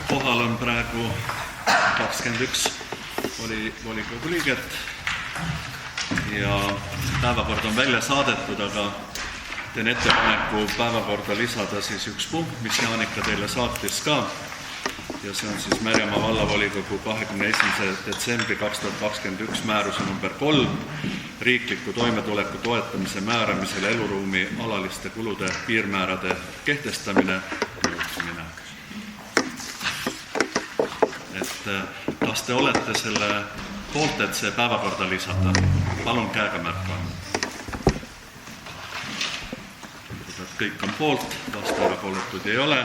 Kohal on praegu 21 volikogu liiget ja päevakord on välja saadetud, aga teen ettepaneku päevakorda lisada siis üks punkt, mis Jaanika teile saatis ka, ja see on siis Märjamaa vallavolikogu 21. detsembri 2021 määruse number 3 riikliku toimetuleku toetamise määramisel eluruumi alaliste kulude piirmäärade kehtestamine muutmine. Kas te olete selle poolt, et see päevakorda lisada? Palun käega märku anda. Kõik on poolt, vastu-erapooletuid ei ole.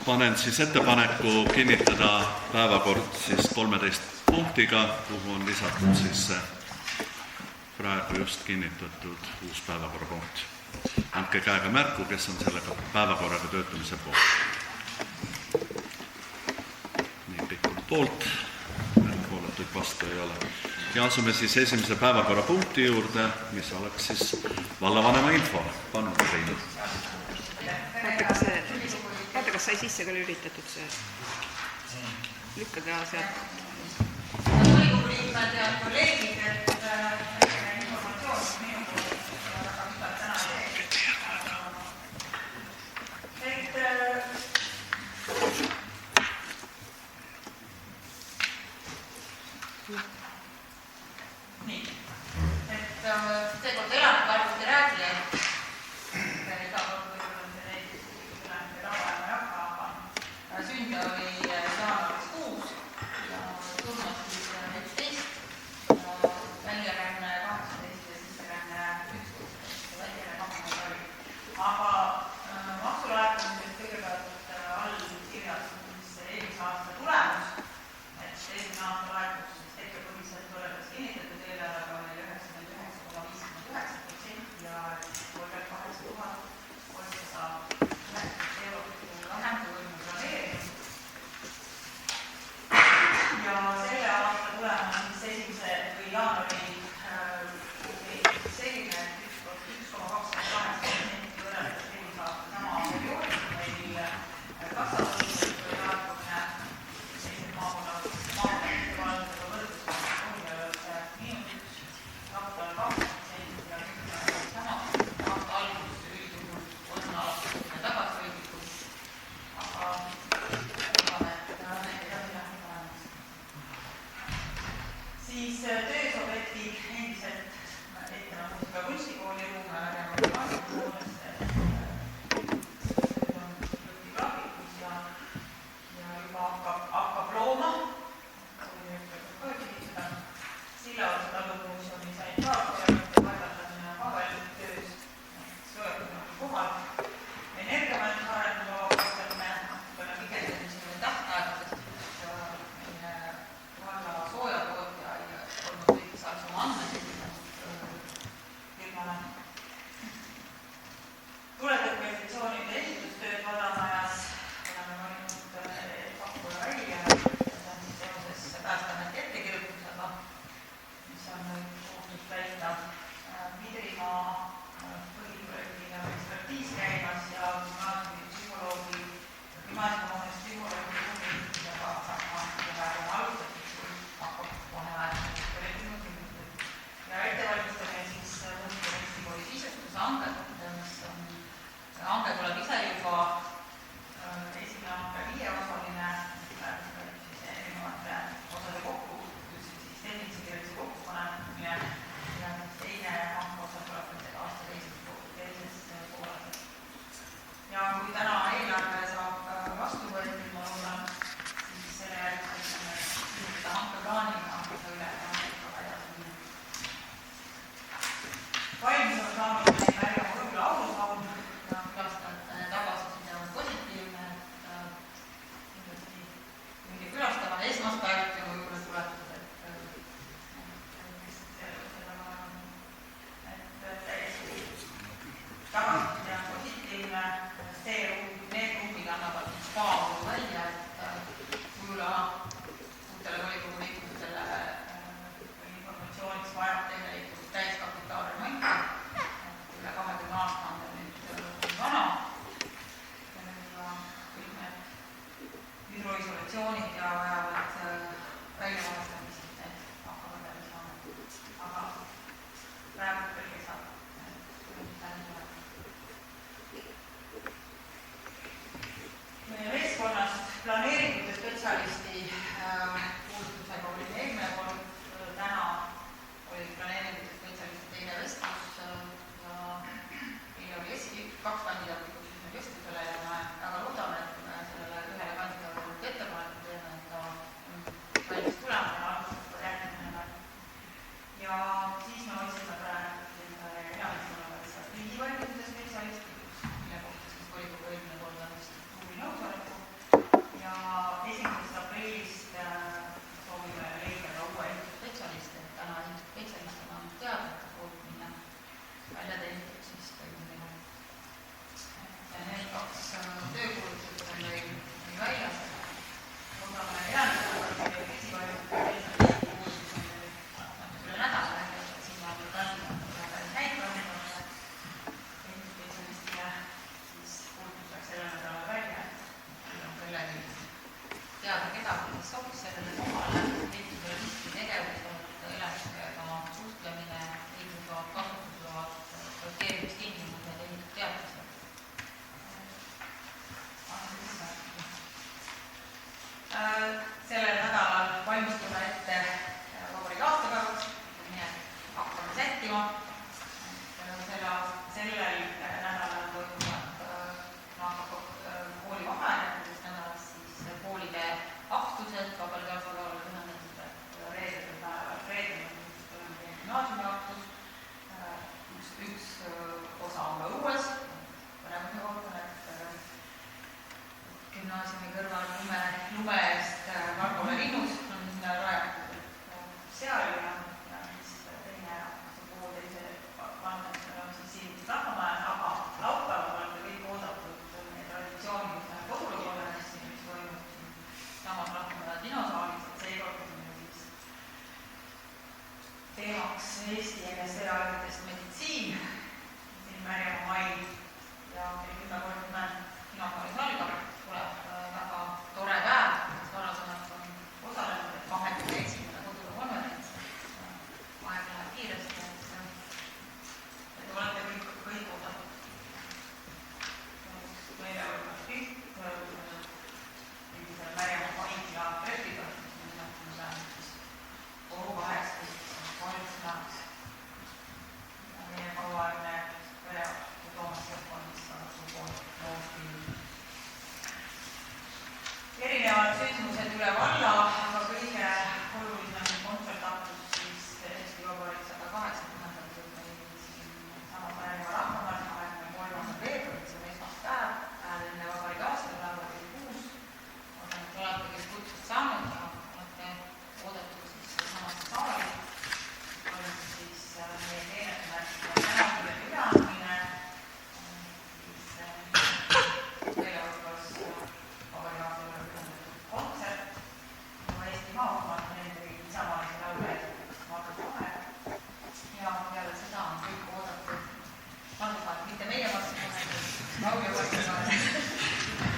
Panen siis ettepaneku kinnitada päevakord siis 13 punktiga, kuhu on lisatud siis praegu just kinnitatud uus päevakorrapunkt. Andke käega märku, kes on sellega päevakorraga töötamise poolt. Nii, kõik on poolt, erapooletuid vastu ei ole. Ja asume siis esimese päevakorrapunkti juurde, mis oleks siis vallavanema info. Palun, Reini. Vaata, kas sai sisse ka lülitatud see? Lükkage sealt. Volikogu liikmed ja kolleegid, et informatsioon minu poolt väga mida täna nii, et seekord elanike arvust ei räägi, et iga kord võib-olla neid elanike tavaema ei hakka, aga sünde oli jaanuaris 6 ja surnud siis 11, väljaränne 18 ja sisseränne 11, väljaränne 20 oli. Aga maksulaekumisest kõigepealt all kirjas eelmise aasta tulemus, et eelmise aasta laekus tekkepõhiselt võrreldes kinnitatud eelarvega oli 99,59% ja 38 390 eurot vähem kui võime planeerinud. Ja selle aasta tulema siis jaanuari selline 1,28% võrreldes eelmise aasta sama perioodis meil kassapõhiselt või laekumine sellised maakonnaliste valdadega võrdlusega -1, aastal 2% ja sama aasta alguses üldjuhul on alati tagasihoidlikud, aga siis töösobjektid endiselt ette nagu ka kunstikooli ruume on graafikus ja juba hakkab looma. Sillaotsa talumusjooni sanitaarkorjamiste paigaldamine on ka veel töös, soetamine kohal. Energiamajanduse arendusava koostamine, natukene pikendamise tähtaegadest, meie valla soojatootja ei olnud kõik saaks oma andmeid firmale. Tuletõkkestatsioonide ehitustööd Vallamajas oleme valinud pakkuja välja, see on siis seoses Päästeameti ettekirjutusega, mis on kohtus täita Pidrimaa põhiprojekti ja ekspertiis käimas ja gümnaasiumihoones psühholoogi tunnistusega saama praegu alustatud, kui hakkab kohe projekti ja ettevalmistamine siis mõnda ekstikooli sisestuse hanget, mis on hange tuleb ise juba esimene hange 5-osaline, siis erinevate osade kokku, siis tehnilise kirjutuse kokkupanemine ja teine hankeosa tuleb aasta teises pooles. Ja kui täna eelarve saab vastu võetud, ma loodan, siis selle järgmiseks seda hankeplaanina seda üle edasi. Valmis on saanud meil Märjamaa Võrgla aulusaun ja külastajate tagasiside on positiivne, kindlasti mingi külastavane esmaspäeviti on võib-olla tuletud, et täiesti tagasiside on positiivne, need ruumid annavad spaavolu välja, et võib-olla uutele volikogu liikmetele informatsiooniks vajab tegelikult täiskapitaalremonti, üle 20 aasta on ta nüüd vana.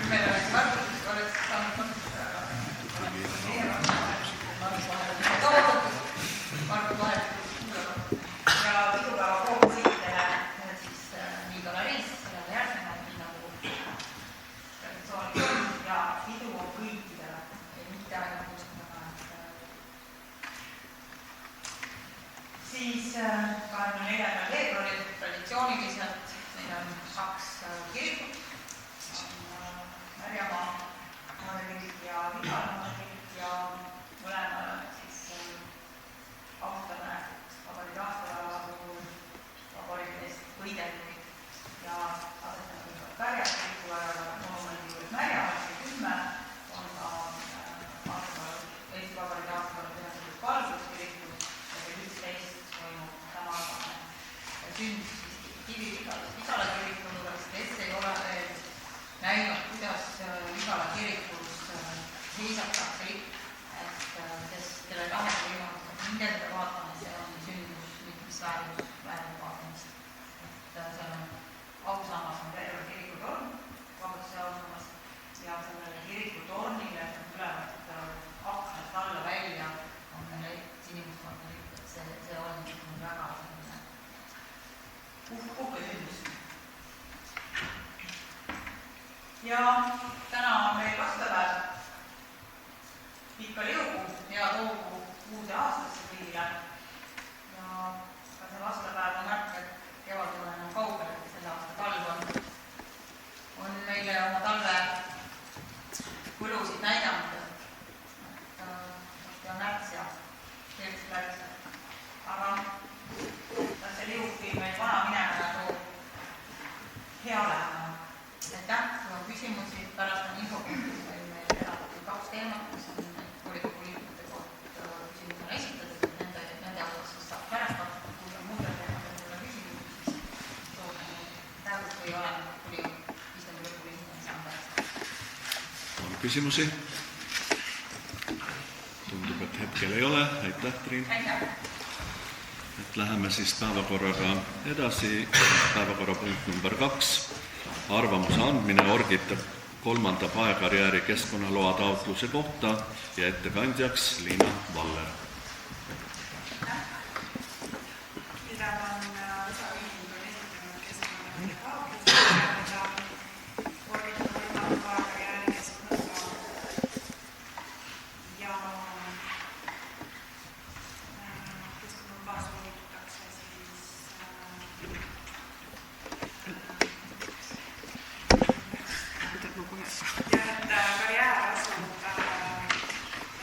meil oleks saanud kasutada Margus Vahetus ja pidupäeva fookusitele siis Niidola Riis, sellele järgneva nii nagu traditsiooniks on ja pidu on kõikidele, mitte ainult kuskile. Siis 24. veebruaril traditsiooniliselt meil on 2 kirikut, Märjamaa maadekirik ja Vigala kirik ja mõlemale siis austame vabariigi aastapäeva puhul vabariigi eest võidelnuid ja asetame kõigepealt Pärja kiriku ajal monumendi juures Märjamaa 10 on ka Eesti Vabariigi aastapäeva pühendatud Valguskirikus ja 11 toimub tänapäevane sünd Vigala kiriku juures, kes ei ole veel näinud, kuidas Vigala kirikus seisatakse lipp, kelle tahes võimalus mingelda vaatama, see on sündmus, mis väärib vaatamist. Seal on ausammas on terve kirikutorn, Vabaduse ausammas, ja sellele kirikutornile tulevad aknast alla välja, on meil sinimustmata lipp, et see on väga uhkesündmus. Ja täna on meil vastapäev, pikka liugu ja toogu uude aastasse kõigile. Ja ka see vastapäev on märk, et kevadel on kaugel, et selle aasta talv on meile oma talve põlusid näidanud, et on märts ja keelest läks. Aga see liug viib meil vana minema ja toob hea lähema. Aitäh, kui on küsimusi, pärast on infopunktis meil eraldi 2 teemat, mis on volikogu liikmete poolt küsimus on esitatud, nende osas siis saab pärast vastu, kui on muudel teemadel küsimusi, siis soovime tähust või olen kuni istungi lõpuni saanud pärast. On küsimusi? Tundub, et hetkel ei ole. Aitäh, Triin. Aitäh. Et läheme siis päevakorraga edasi. Päevakorrapunkt number 2. Arvamuse andmine Orgita 3. paekarjääri keskkonnaloa taotluse kohta ja ettekandjaks Liina Valler. Mida on osaühing on esitanud keskkonnaloa taotluse Orgita 3. paekarjääri keskkonnaloa ja keskkonnaloa soovitatakse siis ja et karjäär asub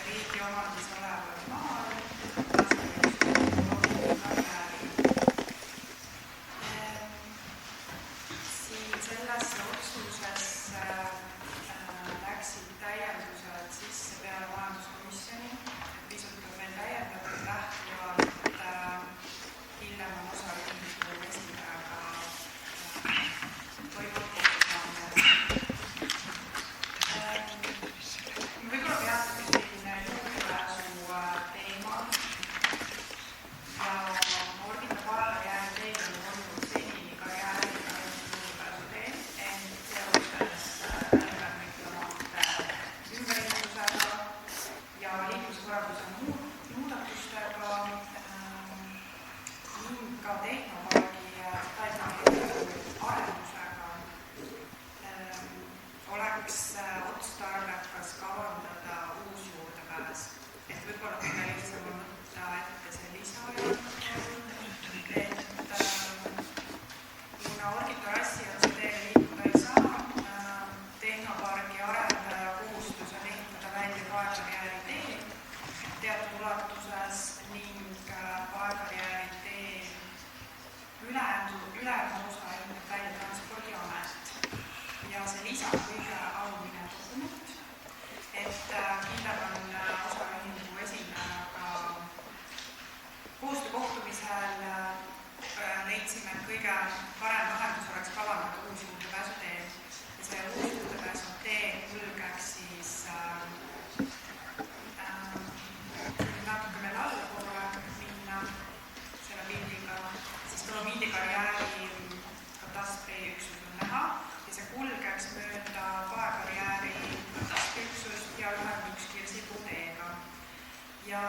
riigi omandis oleval maal, siin sellesse otsusesse läksid täiendused sisse peale majanduskomisjoni, et pisut on veel täiendatud lähtuvalt hiljem on osaühingu esindajaga toimub kokkusaamine. Võib-olla peatusin juurdepääsu teemal ja Orgita paekarjääri teel on olnud senini karjääriga juurdepääsu teel, ent seoses ümbermikromate ümberhintusega ja liikluskorralduse muudatustega ning ka tehnopargi arendusega oleks otstarbekas kavandada uus juurdepääs. Et võib-olla kõige lihtsam on võtta ette see lisaaja, et kuna Orgita rassi on see teel liikuda ei saa, tehnopargi arendaja kohustus on ehitada välja paekarjääri tee teatud ulatuses ning paekarjääri tee ülejäänud osa ehitab välja Transpordiamet. Ja see lisab kõige alumine dokument, et kindel on osaühingu esindajaga koostöökohtumisel leidsime, et kõige parem lahendus oleks kavandada uus juurdepääsutee. Ja see uus juurdepääsutee kulgeks siis natuke veel allapoole minna selle pildiga, siis Dolomiidi karjääri katastriüksus on näha ja see kulgeks läks mööda Paekarjääri tasküksust ja ühendab üks Kirsipuu teega. Ja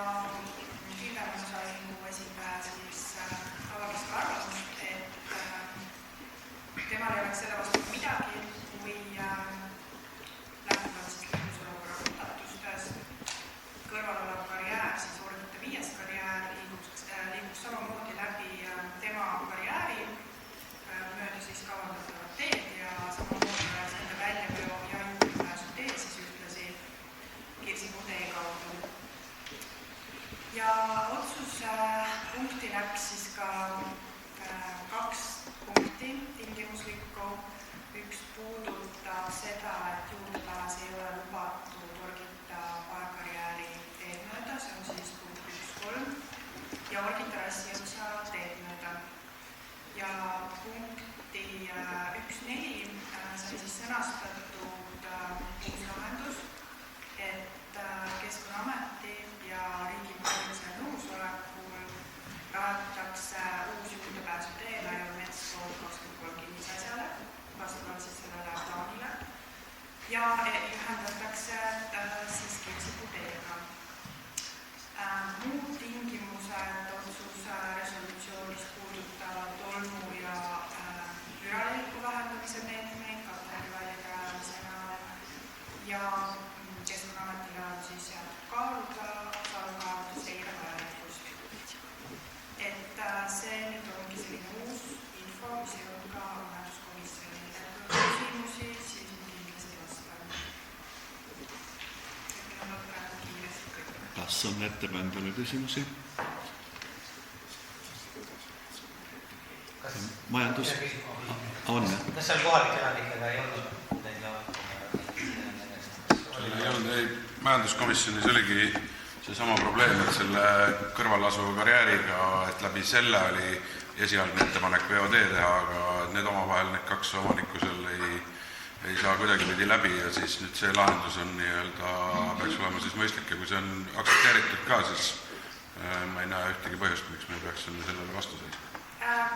Hildemann Osaühingu esindaja siis avaldas ka arvamust, et temal ei oleks selle vastu midagi, kui lähtuvalt siis liiklusolukorra muudatustes kõrval olev karjäär, siis Orgite 5. karjäär liiguks samamoodi läbi tema karjääri mööda siis kavandatavat teed ja samamoodi oleks nende väljaveo ja juurdepääsu tee siis ühtlasi Kirsipuu tee kaudu. Ja otsuse punkti läks siis ka 2 punkti tingimuslikku. Üks puudutab seda, et juurdepääs ei ole lubatud Orgita Paekarjääri teed mööda, see on siis punkt 1.3 ja Orgita rassiotsa teed mööda. Ja punkti 1.4 sai siis sõnastatud uus lahendus, et Keskkonnaameti ja riigipolitsei nõusolekul rajatakse uus juurdepääsu tee Laial Metskool 23 kinnisasjale, vastavalt siis sellele plaanile ja ühendatakse siis Kirsipuu teega. Muud tingimused otsuse resolutsioonis puudutavad tolmu ja üraleviku vähendamise meetmeid katteväljade rajamise näol ja Keskkonnaametile on siis jäänud kaaluda salvkaevude seire vajalikkust. Et see nüüd ongi selline uus info, mis ei olnud ka majanduskomisjonil küsimusi, siis ma kindlasti vastan. Et meil on praegu kiiresti kõik. Kas on ettekandjale küsimusi? Majandus? On, jah? Kas seal kohalik elanikega ei olnud? Ei olnud, majanduskomisjonis oligi seesama probleem, et selle kõrval asuva karjääriga, et läbi selle oli esialgne ettepanek VOD teha, aga need omavahel, need 2 omanikku seal ei saa kuidagipidi läbi ja siis nüüd see lahendus on nii-öelda, peaks olema siis mõistlik ja kui see on aktsepteeritud ka, siis ma ei näe ühtegi põhjust, miks me peaksime sellele vastu seisma.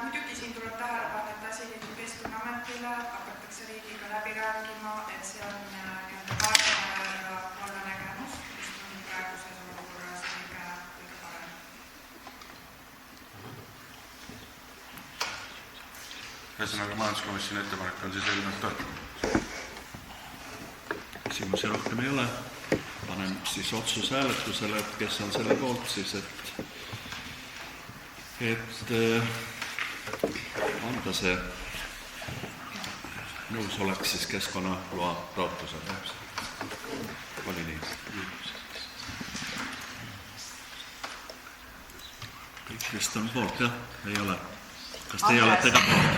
Muidugi siin tuleb tähele panna, et asi liigub Keskkonnaametile, hakatakse riigiga läbi rääkima, et see on kaasneva ja olla nägemus, mis on praeguses olukorras kõige parem. Ühesõnaga majanduskomisjoni ettepanek on siis eelnõu toetada. Küsimusi rohkem ei ole. Panen siis otsuse hääletusele, et kes on selle poolt siis, et anda see nõusolek siis keskkonnaloa taotlusele. Oli nii? Kõik vist on poolt, jah? Ei ole? Kas teie olete ka poolt?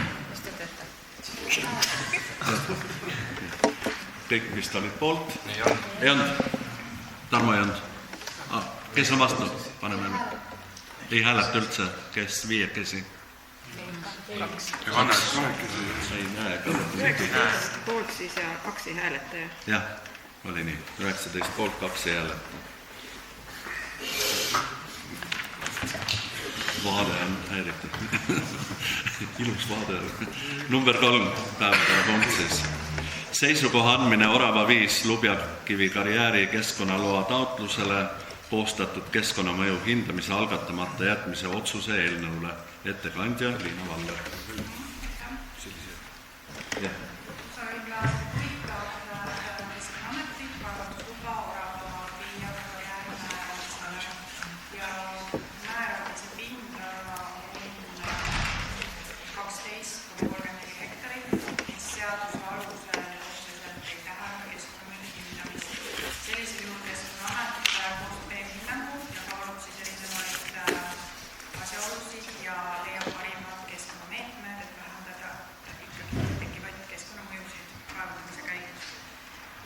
Kõik vist olid poolt? Ei olnud? Tarmo ei olnud? Kes on vastu? Paneme enne. Ei hääleta üldse, kes 5 ei näe ka. 19 poolt siis ja 2 ei hääleta. Jah, oli nii. 19 poolt, 2 ei hääleta. Vaade on häiritud. Ilus vaade. Number 3 päevadele punkt siis. Seisukoha andmine Orava 5 Lubjakivi karjääri keskkonnaloa taotlusele koostatud keskkonnamõju hindamise algatamata jätmise otsuse eelnõule. Ettekandja Liina Valler.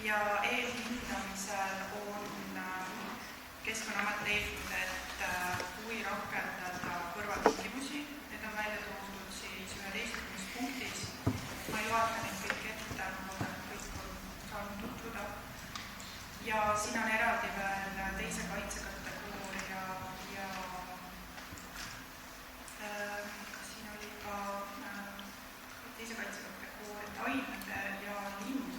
Ja eelhindamisel on Keskkonnaamet leidnud, et kui rakendada kõrvaltingimusi, need on välja toodud siis 11. punktis. Ma ei loeta neid kõik ette, kõik on saanud tutvuda. Ja siin on eraldi veel teise kaitsekategooria ja siin oli ka teise kaitsekategooria ainete ja lind.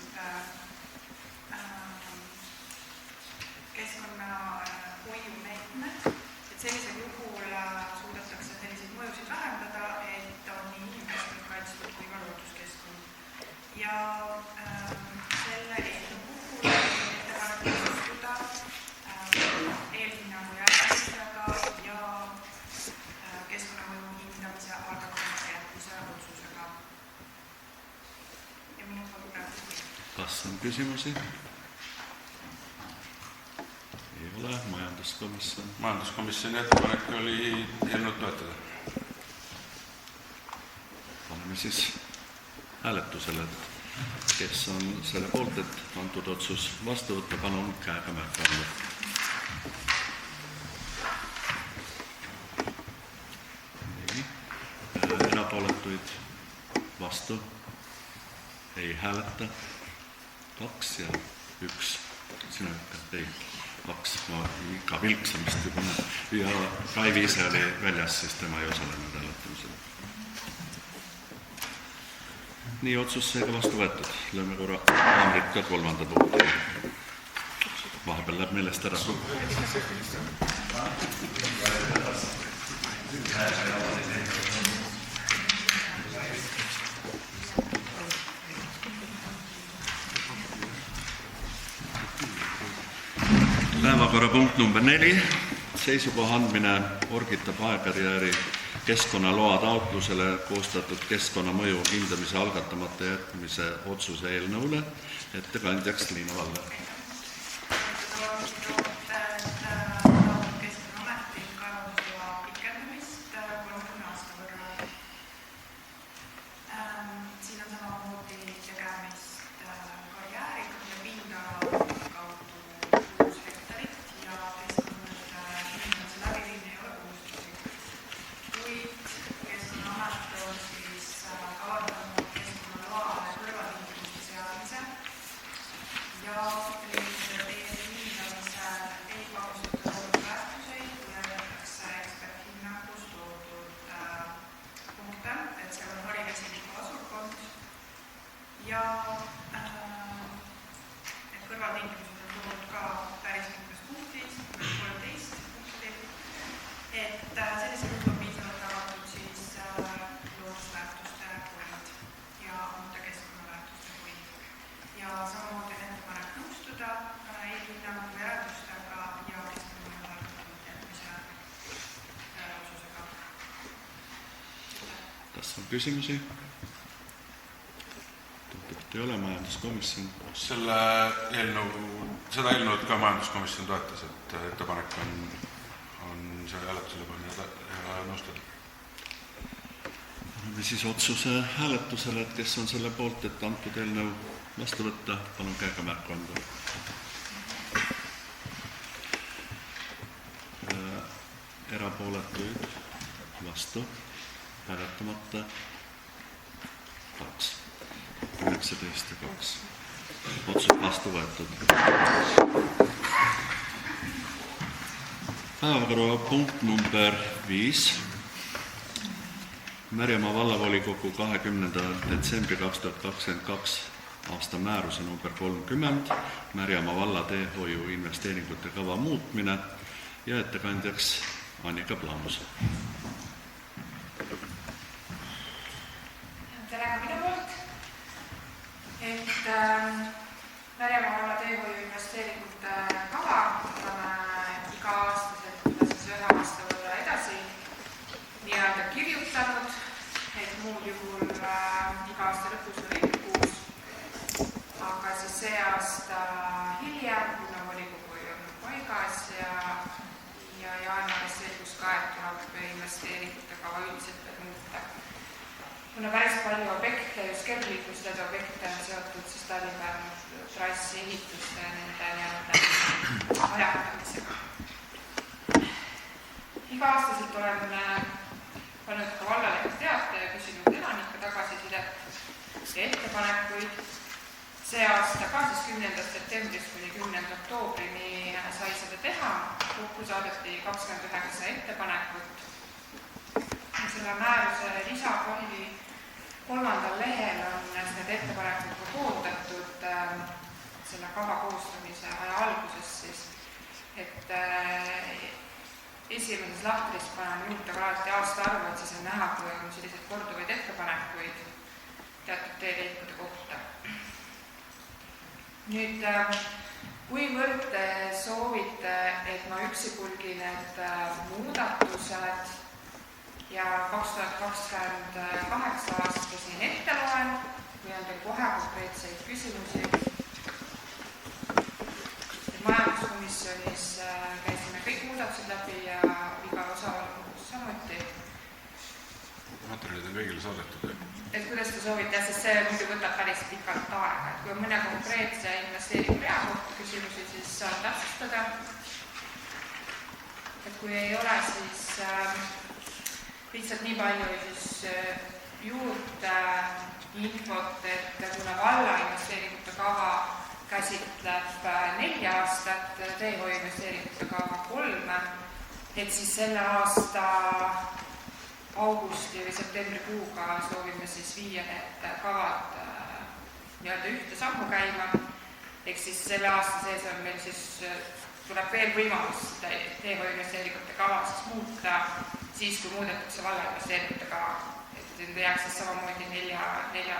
ja selle eelnõu puhul ettepanek nõustuda eelhinnangu järgmisega ja keskkonnamõju hindamise algatamata jätmise otsusega. Ja minu poolt praegu kõik. Kas on küsimusi? Ei ole. Majanduskomisjon. Majanduskomisjoni ettepanek oli eelnõu toetada. Paneme siis hääletusele, et kes on selle poolt, et antud otsus vastu võtta, palun käega märku anda. Nii. Erapooletuid vastu ei hääleta. 2 ja 1. Sina ikka ei. 2. Ma ikka vilksamist juba näen. Ja Raivi ise oli väljas, siis tema ei osalenud hääletamisel. Nii otsus seega vastu võetud. Lööme korra haamrit ka 3. punkti. Vahepeal läheb meelest ära. Päevakorrapunkt number 4. Seisukoha andmine Orgita paekarjääri keskkonnaloa taotlusele koostatud keskkonnamõju hindamise algatamata jätmise otsuse eelnõule. Ettekandjaks Liina Valle. Keskkonnaameti kaevandusloa pikendamist 30 aasta võrra. Siin on samamoodi tegemist karjääriga ja pindala kaudu 6 hektarit ja keskkonnamõjude hindamise läbiviimine ei ole kohustuslik. Kuid Keskkonnaamet on siis kavandanud keskkonnaloale kõrvaltingimuste seadmise ja hindamisel ei pakustata loodusväärtuseid, tulenetakse eksperthinnangus toodud punkte, et seal on harivesiniku asukoht ja need kõrvaltingimused on toodud ka päris mitmes punktis, 13 punkti, et sellisel juhul on piisavalt tagatud siis loodusväärtuste hoid ja muude keskkonnaväärtuste hoid. Ja samamoodi on ettepanek nõustuda eelhinnangu järeldustega ja keskkonnamõju algatatud jätmise otsusega. Kas on küsimusi? Tundub, et ei ole. Majanduskomisjon. Seda eelnõud ka majanduskomisjon toetas, et ettepanek on see hääletusele panna ja nõustada. Paneme siis otsuse hääletusele, et kes on selle poolt, et antud eelnõu vastu võtta, palun käega märku anda. Erapooletuid vastu, hääletamata 2. 19 ja 2. Otsus vastu võetud. Päevakorrapunkt number 5. Märjamaa vallavolikogu 20. detsembri 2022 aasta määruse number 30 Märjamaa valla teehoiu investeeringute kava muutmine ja ettekandjaks Annika Plaanus. Tere ka minu poolt, et Märjamaa valla teehoiu investeeringute kava oleme iga-aastaselt siis 1 aasta võrra edasi nii-öelda kirjutanud, et muud juhul iga aasta lõpus novembrikuus, aga siis see aasta hiljem, kuna volikogu ei olnud paigas ja jaanuaris selgus ka, et tuleb investeeringute kava üldiselt veel muuta. Kuna päris palju objekte, just kergliiklusteede objekte on seotud siis Tallinna trassi ehituste ja nende ajatamisega. Iga-aastaselt olen pannud ka vallale teate ja küsinud elanike tagasisidet ja ettepanekuid. See aasta ka siis 10. septembrist kuni 10. oktoobrini sai seda teha. Kokku saadeti 29 ettepanekut. Selle määruse lisakohvi 3. lehel on need ettepanekud koondatud selle kava koostamise aja alguses siis, et esimeses lahtris panen juurde ka alati aasta arvu, et siis on näha, kui on selliseid korduvaid ettepanekuid. teatud teelõikude kohta. Nüüd, kuivõrd te soovite, et ma üksipulgi need muudatused ja 2028 aasta siin ette loen või on teil kohe konkreetseid küsimusi? Majanduskomisjonis käisime kõik muudatused läbi ja iga osavalgus samuti. Materjalid on kõigile saadetud. Et kuidas te soovite, sest see muidu võtab päris pikalt aega, et kui on mõne konkreetse investeeringu rea kohta küsimusi, siis saan täpsustada. Et kui ei ole, siis lihtsalt nii palju siis juurde infot, et kuna valla investeeringute kava käsitleb 4 aastat, teehoiu investeeringute kava 3, et siis selle aasta augusti või septembrikuuga soovime siis viia need kavad nii-öelda ühte sammu käima. Ehk siis selle aasta sees on meil siis, tuleb veel võimalus teehoiu investeeringute kava siis muuta siis, kui muudetakse valla investeeringute kava. Et jääks siis samamoodi 4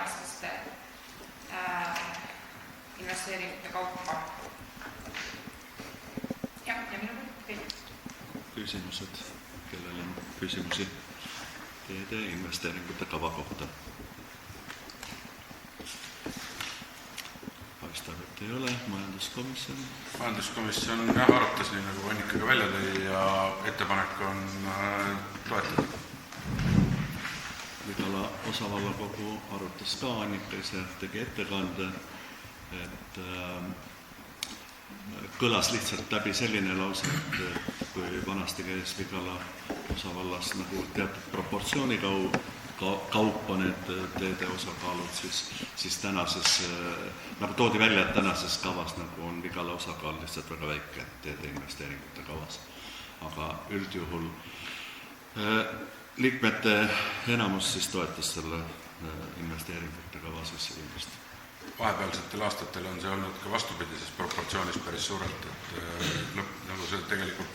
aastaste investeeringute kaupa. Ja minu kõik. Küsimused, kellel on küsimusi teede investeeringute kava kohta? Paistab, et ei ole. Majanduskomisjon? Majanduskomisjon arutas nii, nagu Annikaga välja tõi ja ettepanek on toetada. Vigala osavallakogu arutas ka, Annika ise tegi ettekande, et kõlas lihtsalt läbi selline lause, et kui vanasti käis Vigala osavallas nagu teatud proportsiooni kaupa need teede osakaalud, siis tänases, nagu toodi välja, et tänases kavas nagu on Vigala osakaal lihtsalt väga väike teede investeeringute kavas. Aga üldjuhul liikmete enamus siis toetas selle investeeringute kava sisse viimist. Vahepealsetel aastatel on see olnud ka vastupidises proportsioonis päris suurelt, et nagu see tegelikult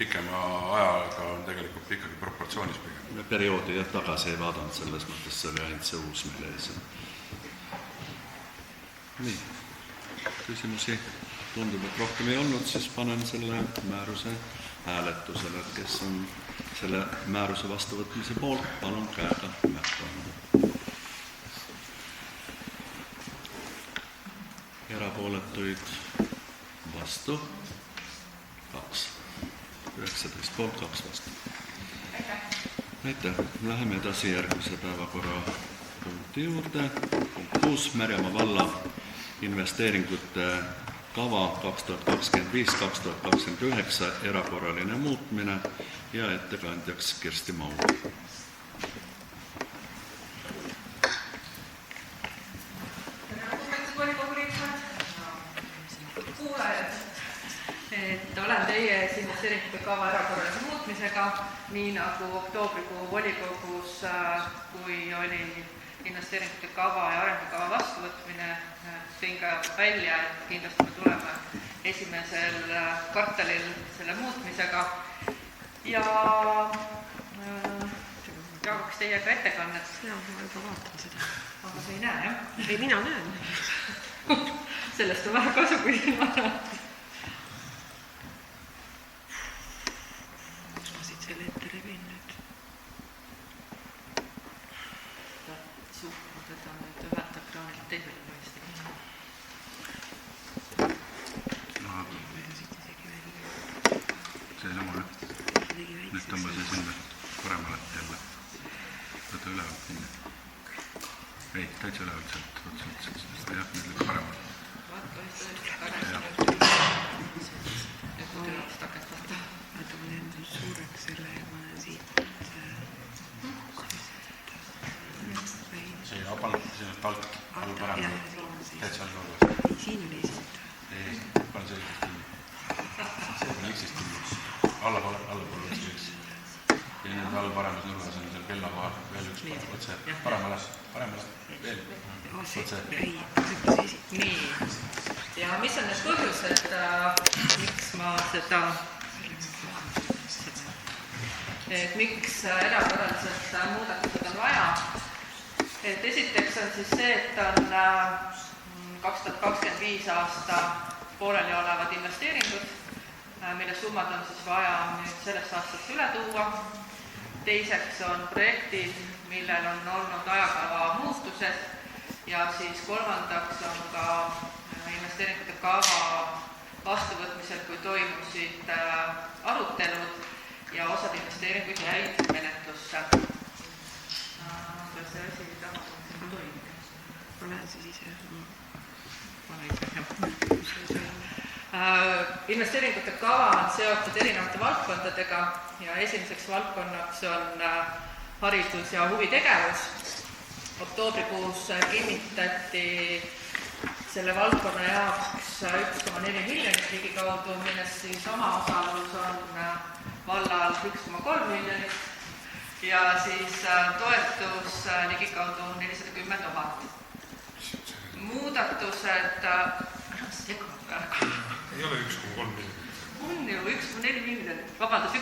pikema ajaga on tegelikult ikkagi proportsioonis pigem. Perioodi jah tagasi ei vaadanud, selles mõttes see oli ainult see uus meil ees. Nii, küsimusi tundub, et rohkem ei olnud, siis panen selle määruse hääletusele, et kes on selle määruse vastuvõtmise poolt, palun käega märku anda. Erapooletuid vastu 2. 19 poolt, 2 vastu. Aitäh. Läheme edasi järgmise päevakorrapunkti juurde. Punkt 6. Märjamaa valla investeeringute kava 2025-2029 erakorraline muutmine ja ettekandjaks Kirsti Maul. Olen teie ees investeeringute kava erakorralise muutmisega, nii nagu oktoobrikuu volikogus, kui oli investeeringute kava ja arengukava vastuvõtmine, tõin ka välja, et kindlasti me tuleme esimesel kvartalil selle muutmisega ja jagaks teiega ettekannet. Jaa, ma juba vaatan seda. Aga sa ei näe, jah? Ei, mina näen. Sellest on vähe kasu, kui ma näen. Selle ette revin nüüd. Ma tõtan nüüd ühelt ekraanilt teisele mõistagi. See sama, nüüd tõmba see sinna paremale jälle. Võta ülevalt sinna. Ei, täitsa ülevalt sealt. Jah, nüüd lõpp paremale. Vaata, ma teen suureks selle ja ma näen siit. See sinult alt, all paremale. Täitsa all korras. Siin oli esilt. Ei, pane see õigest kinni. See on liksist kinni. Allapoole liks. Ja nüüd all paremas nurgas on seal kella kohal veel üks otse. Paremale. Veel. Otse. Nii. Ja mis on need põhjused, miks ma seda, miks erakorraliselt muudatused on vaja? et esiteks on siis see, et on 2025 aasta pooleli olevad investeeringud, mille summad on siis vaja nüüd sellest aastast üle tuua. Teiseks on projektid, millel on olnud ajakava muutused ja siis kolmandaks on ka investeeringute kava vastuvõtmisel, kui toimusid arutelud ja osad investeeringuid jäid menetlusse. See asi toimub. Ma lähen siis ise. Investeeringute kava on seotud erinevate valdkondadega ja esimeseks valdkonnaks on haridus- ja huvitegevus. Oktoobrikuus kinnitati selle valdkonna jaoks 1,4 miljonit ligikaudu, millest siis oma osalus on vallal 1,3 miljonit ja siis toetus ligikaudu 410 000. Muudatused, ei ole 1,3 miljonit. On ju 1,4 miljonit, vabandust, 1,03,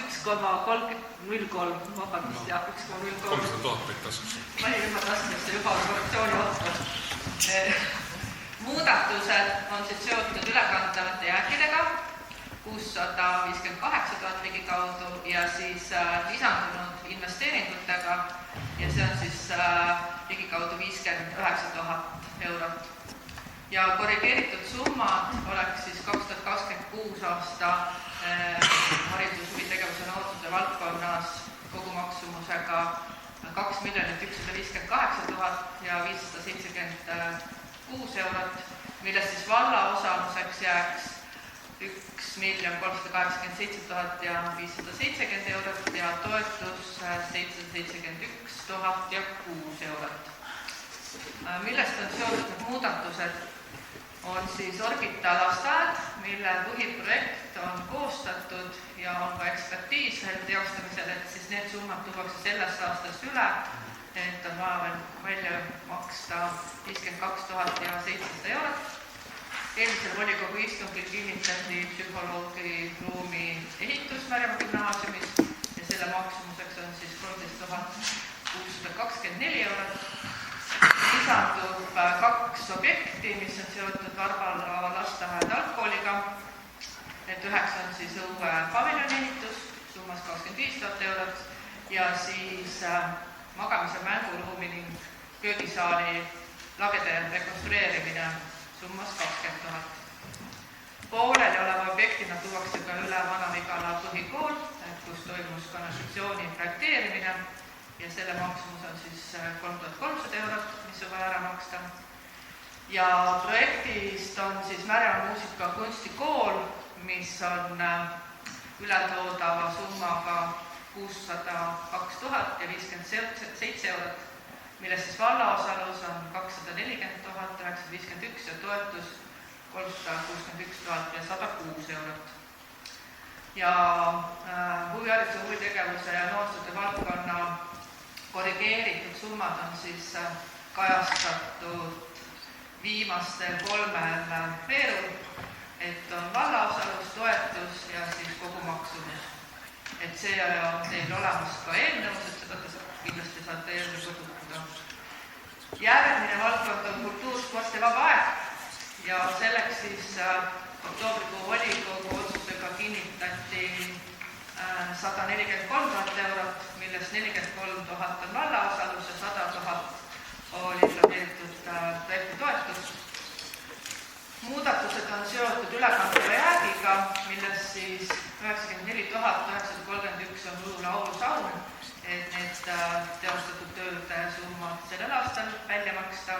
vabandust, jah, 1,03. 300 000 peid taskusse. Ma olin juba taskusse, juba korruptsiooni otsa. Muudatused on siis seotud ülekantavate jääkidega, 658 000 ligikaudu ja siis lisandunud investeeringutega ja see on siis ligikaudu 59 000 eurot. Ja korrigeeritud summad oleks siis 2026 aasta haridus- huvitegevuse noorsuse valdkonnas kogumaksumusega 2 158 000 ja 576 eurot, millest siis valla osaluseks jääks 1 387 000 ja 570 eurot ja toetus 771 000 ja 6 eurot. Millest on seotud muudatused? On siis Orbital lasteaed, mille põhiprojekt on koostatud ja on ka ekspertiis veel teostamisel, et siis need summad tuuakse sellest aastast üle, et on vaja veel välja maksta 52 700 eurot. Eelmisel volikogu istungil kinnitati psühholoogi ruumi ehitus Märjamaa gümnaasiumis ja selle maksumuseks on siis 13 624 eurot. Lisandub 2 objekti, mis on seotud Varbala lasteaed algkooliga. Et üheks on siis õue paviljoni ehitus summas 25 000 eurot ja siis magamis- ja mänguruumi ning köögisaali lagede rekonstrueerimine summas 20 000. Pooleli oleva objektina tuuakse ka üle Vana-Vigala põhikool, kus toimus kanalisatsiooni projekteerimine ja selle maksumus on siis 3300 eurot, mis on vaja ära maksta. Ja projektist on siis Märjamaa muusika- ja kunstikool, mis on ületoodava summaga 602 000 ja 57 eurot, millest siis valla osalus on 240 951 ja toetus 361 000 ja 106 eurot. Ja huvihariduse, huvitegevuse ja noorsootöö valdkonna korrigeeritud summad on siis kajastatud viimastel 3 veerul, et on valla osalus, toetus ja siis kogumaksumus. Et see on teil olemas ka eelnõus, et seda te kindlasti saate eelnõu tutvustada. Järgmine valdkond on kultuur, sport ja vaba aeg ja selleks siis oktoobrikuu volikogu otsusega kinnitati 143 000 eurot, millest 43 000 on valla osalus ja 100 000 oli planeeritud projekti toetus. Muudatused on seotud ülekantava jäägiga, millest siis 94 931 on Võõla aulusaun, et need teostatud tööde summad sellel aastal välja maksta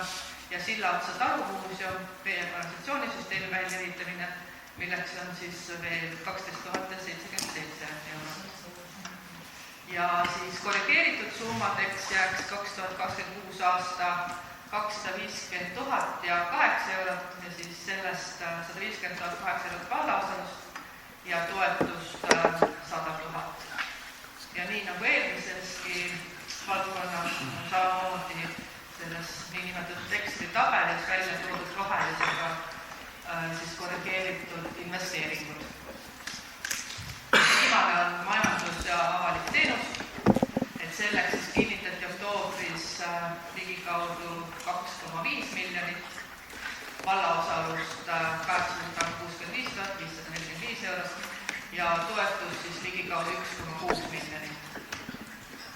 ja Sillaotsa talumuuseum, vee- ja kanalisatsioonisüsteemi väljaehitamine, milleks on siis veel 12 077 eurot. Ja siis korrigeeritud summadeks jääks 2026 aasta 250 000 ja 8 eurot ja siis sellest 150 000 8 eurot vallaosalust ja toetust 100 000. Ja nii nagu eelmiseski valdkonnas on samamoodi selles niinimetatud Exceli tabelis välja toodud rohelisega siis korrigeeritud investeeringud. Viimane on majandus ja avalik teenus, et selleks siis kinnitati oktoobris ligikaudu ja toetus siis ligikaudu 1,6 miljonit.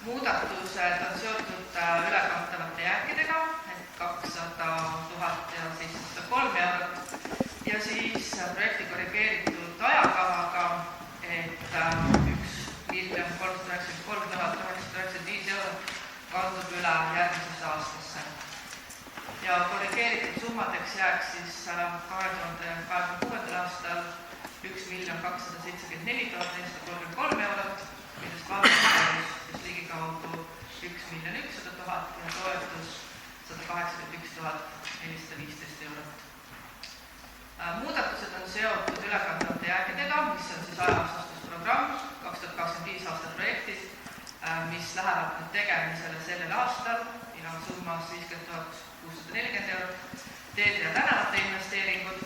Muudatused on seotud ülekantavate jääkidega, et 200 000 ja 703 eurot ja siis projekti korrigeeritud ajakavaga, et 1 393 995 eurot kandub üle järgmisesse aastasse. Ja korrigeeritud summadeks jääks siis 2026. aastal 1 274 433 eurot, millest valmistus siis ligikaudu 1 100 000 ja toetus 181 415 eurot. Muudatused on seotud ülekantavate jääkidega, mis on siis ajaastustusprogramm 2025 aasta projektid, mis lähevad nüüd tegemisele sellel aastal ja on summas 50 640 eurot, teede ja tänavate investeeringud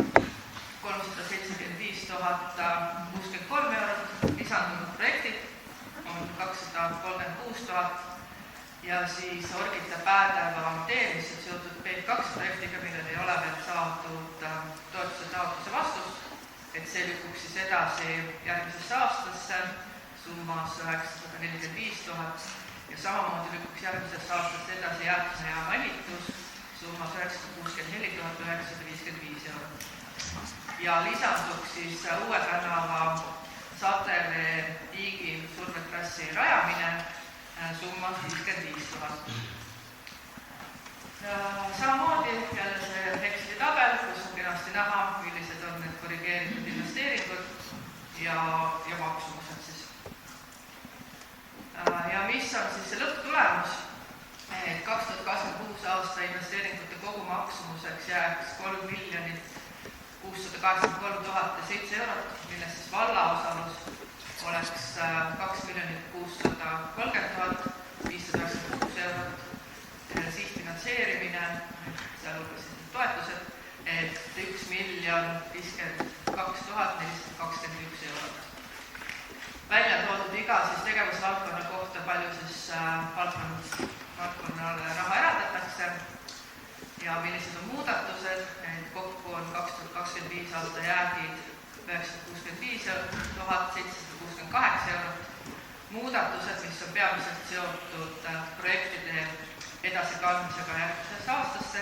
375 063 eurot, lisandunud projektid on 236 000 ja siis Orgita Päädeva tee, mis on seotud B2 projektiga, millel ei ole veel saadud toetuse taotluse vastust, et see lükkuks siis edasi järgmisesse aastasse summas 945 000 ja samamoodi lükkuks järgmisesse aastasse edasi jäätme ja vannitus summas 964 955 eurot. Ja lisanduks siis Uue tänava Satele Tiigi survetrassi rajamine summas 55 000. Samamoodi jälle see Exceli tabel, kus on kenasti näha, millised on need korrigeeritud investeeringud ja maksumused siis. Ja mis on siis see lõpptulemus? Et 2026 aasta investeeringute kogumaksumuseks jääks 3 683 007 eurot, milles siis valla osalus oleks 2 630 596 eurot, sihtfinantseerimine, sealhulgas siis toetused, et 1 052 421 eurot. Välja toodud iga siis tegevusvaldkonna kohta, palju siis valdkonnale raha eraldatakse ja millised on muudatused, et kokku on 2025 aasta jäägid 965 768 eurot. Muudatused, mis on peamiselt seotud projektide edasikandmisega järgmisesse aastasse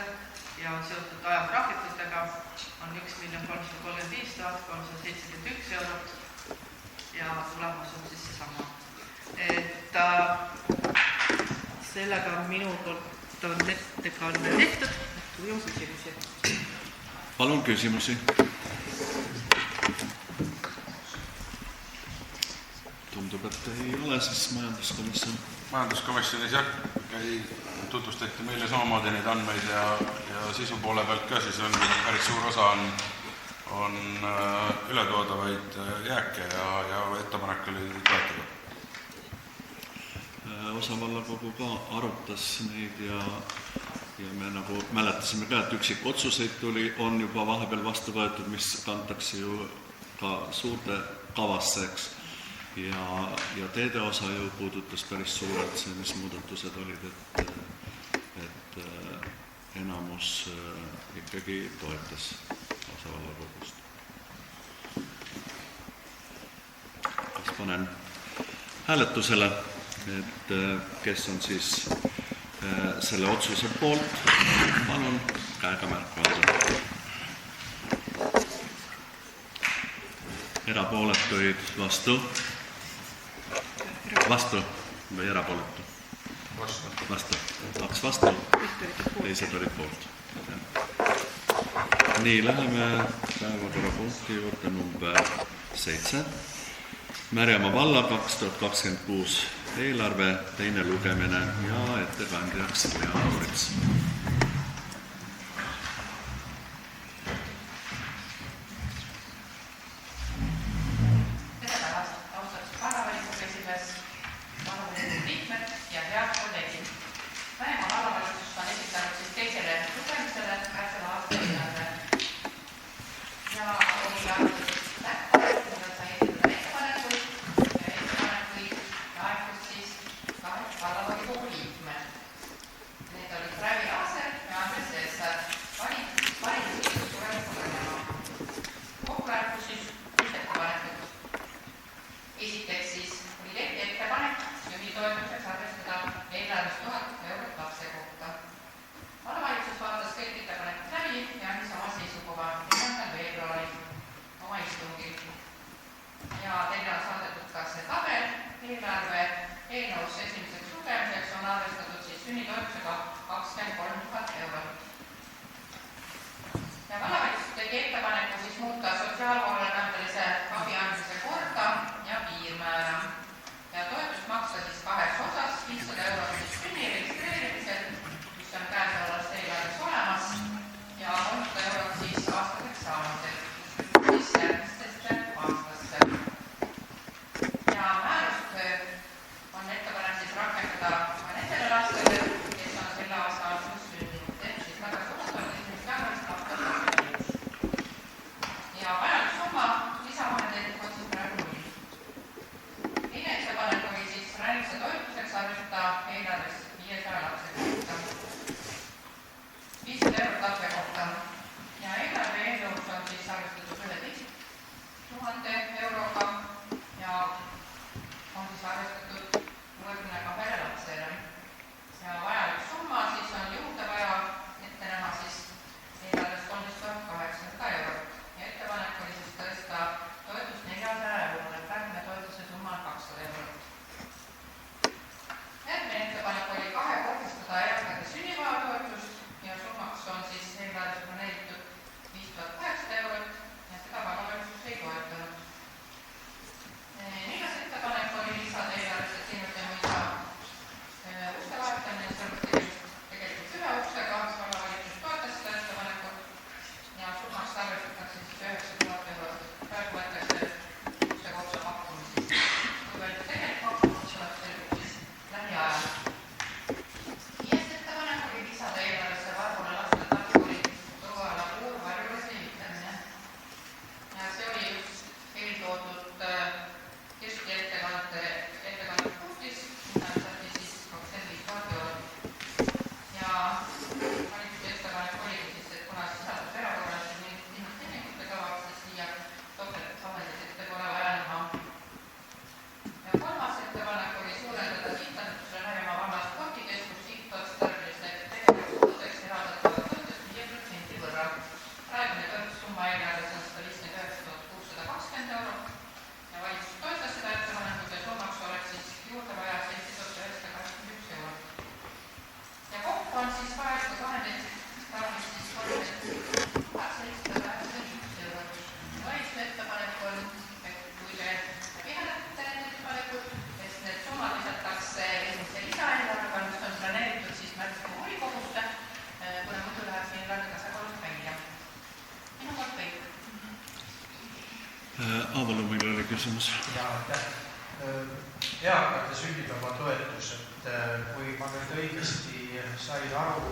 ja on seotud ajagraafikutega, on 1 335 371 eurot ja tulemus on siis seesama. Et sellega minu poolt on ettekanne tehtud. Kui on küsimusi? Palun küsimusi. Tundub, et ei ole, siis majanduskomisjon. Majanduskomisjonis tutvustati meile samamoodi neid andmeid ja sisu poole pealt ka, siis on päris suur osa on ületoodavaid jääke ja ettepanek oli toetada. Osa vallakogu ka arutas neid ja me nagu mäletasime ka, et üksikotsuseid on juba vahepeal vastu võetud, mis kantakse ju ka suurde kavasse, eks. Ja teede osa ju puudutas päris suurelt see, mis muudatused olid, et enamus ikkagi toetas osa vallakogust. Kas panen hääletusele, et kes on siis selle otsuse poolt, palun käega märku anda. Erapooletuid vastu või erapooletu? Vastu. 2 vastu, teised olid poolt. Nii, läheme päevakorrapunkti juurde number 7. Märjamaa valla 2026 eelarve teine lugemine ja ettekandjaks Lea Laurits. ja vajalik summa lisavahendeid on siis praegu 0. Teine ettepanek oli siis rannikese toetuseks arvestada eelarves 500 lapse kohta, 500 eurot lapse kohta ja eelarve eelnõus on siis arvestatud 11 000 euroga ja on siis arvestatud 62 lapsele ja vajalik summa siis on juurde vaja ette näha siis eelarves 13 800 eurot ja ettepanek oli siis tõsta toetus 400 eurole, praegune toetuse summa on 200 eurot. Järgmine ettepanek oli kahekordistada eakate sünnipäevatoetust ja summaks on siis eelarves planeeritud 5800 eurot ja seda vallavalitsus ei toetanud. Neljas ettepanek oli lisada eelarvesse Sinute mõisa uste vahetamine, see on tegelikult ühe uksega, vallavalitsus toetas seda ettepanekut ja summaks arvestatakse siis 9000 eurot. Praegu võetakse uksega otsa pakkumisi. Kui palju tegelikult pakkumisi tuleb selgub siis lähiajal. Viies ettepanek oli lisada eelarvesse Varbula laste Tarturi Turuala puurvarjulise ehitamine. Ja see oli just eeltoodud Kirsti ettekande punktis, mida saati siis 25 000 eurot. Ja valitsuse ettepanek oligi siis, et kuna sisaldus erakorralised investeeringute kavaks, siis siia topeltvahendeid ette pole vaja näha. Ja kolmas ettepanek oli suurendada sihtasutusele Harjumaa valla spordikeskus sihtotstarbeliste tegevuskuludeks eraldatavat toetust 5% võrra. Praegune toetussumma eelarves on 159 620 eurot ja valitsus toetas seda ettepanekut ja summaks oleks siis juurde vaja 7981 eurot. Ja kokku on siis vajalikud vahendeid tarvis siis 3781 eurot. Valitsuse ettepanek on, et kui te hääletate need ettepanekud, et need summad lisatakse esimese lisaeelarvega, mis on planeeritud siis märtsikuu volikogusse, kuna muidu läheb eelarve tasakaalust välja. Minu poolt kõik. Aavalu, meil oli küsimus. Eakate sünnipäeva toetus, et kui ma nüüd õigesti sain aru,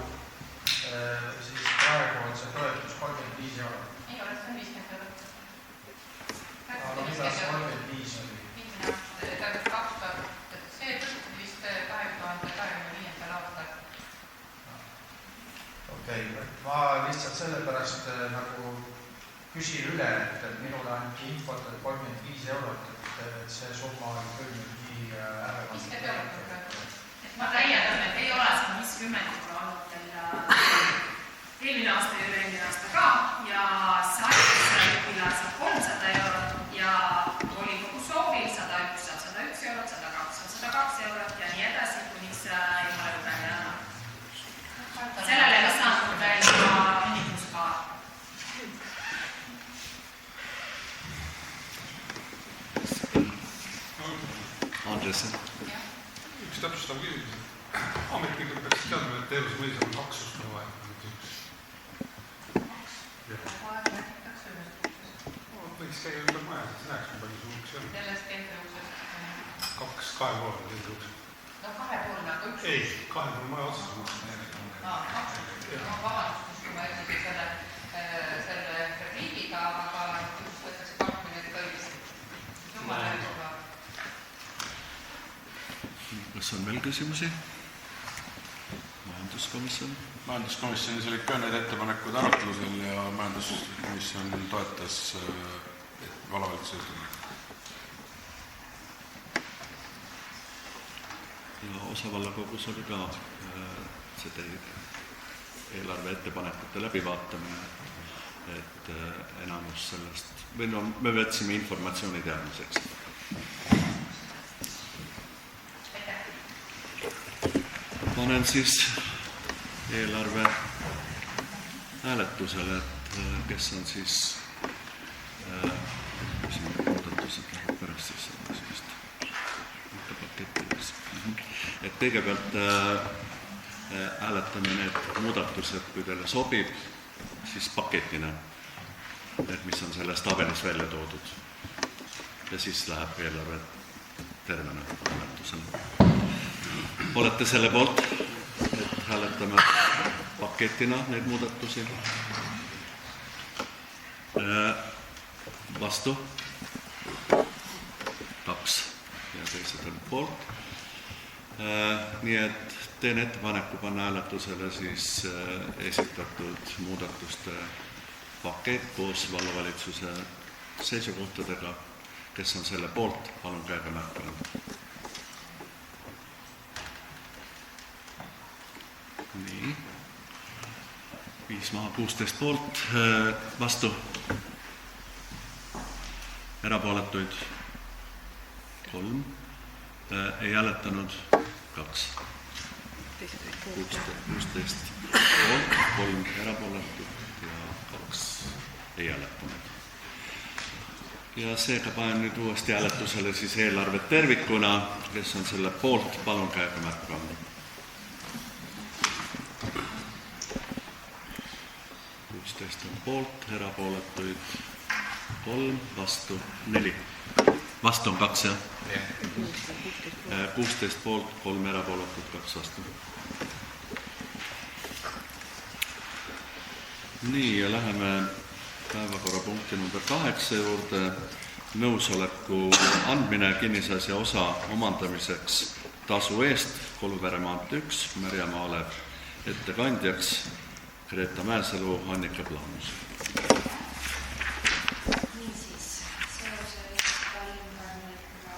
siis praegu on see toetus 35 eurot. Ei ole, see on 50 eurot. Aga mida see 35 oli? See tõsteti vist 2025. aastal. Okei, ma lihtsalt sellepärast nagu küsin üle, et minule anti infot, et 35 eurot, et see summa oli küll nii ärevalt. 50 eurot. Ma täiendan, et ei ole see 50 juba olnud teil eelmine aasta ja üle-eelmine aasta ka ja sai õpilased 300 eurot ja volikogu soovil 101 saab 101 eurot, 102 on 102 eurot ja nii edasi, kuniks ei ole lugeda. Sellele lisandub veel ka miinimumskaar. Andres. Üks täpsustav küsimus. Ametnikud peaks teadma, et Teeves mõisa on 2 usta vaja. Võiks käia ümber maja, et näeks, kui palju sul uksi on. Sellest keelde uksest. 2 poole keelde uksi. No 2 poole nagu üks. Ei, 2 poole maja otsas uks. Vabandust, kui ma eksisin selle repliigiga, aga üks võetakse 2 minutit õigesti. Jumal läheb ka. Kas on veel küsimusi? Majanduskomisjon? Majanduskomisjonis olid ka need ettepanekud arutlusel ja majanduskomisjon toetas vallavalitsuse ettepanekut. Ja osavallakogus oli ka see eelarve ettepanekute läbivaatamine, et enamus sellest, või no me võtsime informatsiooni teadmiseks. Panen siis eelarve hääletusele, et kes on siis muudatused läheb pärast siis pakettides. Et kõigepealt hääletame need muudatused, kui teile sobib, siis paketina, need, mis on selles tabelis välja toodud. Ja siis läheb eelarve tervena hääletusele. Olete selle poolt, et hääletame paketina neid muudatusi. vastu 2 ja teised olid poolt. Nii et teen ettepaneku panna hääletusele siis esitatud muudatuste pakett koos vallavalitsuse seisukohtadega. Kes on selle poolt, palun käega märkama. Nii. 5 maha 16 poolt, vastu. Erapooletuid 3. Ei hääletanud 2. 16 poolt, 3 erapooletut ja 2 ei hääletanud. Ja seega panen nüüd uuesti hääletusele siis eelarvet tervikuna. Kes on selle poolt, palun käega märkama. 16 on poolt, erapooletuid 3, vastu 4. Vastu on 2, jah? 16 poolt, 3 erapooletut, 2 vastu. Nii, ja läheme päevakorrapunkti number 8 juurde. Nõusoleku andmine kinnisasja osa omandamiseks tasu eest Koluvere maantee 1, Märjamaa Alev. Ettekandjaks Greta Mäesalu, Annika Plaanus. Niisiis, seoses Tallinna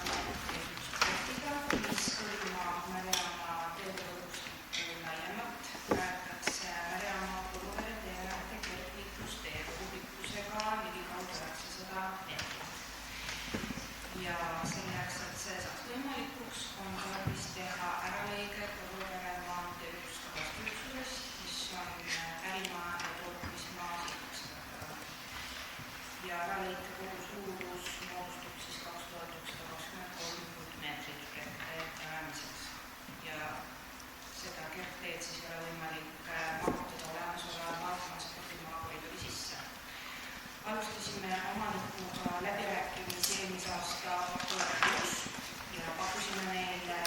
projektiga, mis hõlmab Märjamaa teevõrgustikku laiemalt, rajatakse Märjamaa Koluvere teeäärde kergliiklustee kogupikkusega ligikaudu 900 meetrit. Ja selleks, et see saaks võimalikuks, on tarvis teha äralõige Koluvere maantee 1 katastriüksusest, mis on pärimaa ja tootmismaa sihtotstarbega. Ja äralõike kogu suurus moodustub siis 2123 ruutmeetrit kergteed rajamiseks. Ja seda kergteed siis ei ole võimalik mahutada olemasoleva transpordimaa koridori sisse. Alustasime omanikuga läbirääkimisi eelmise aasta oktoobrikuus ja pakkusime neile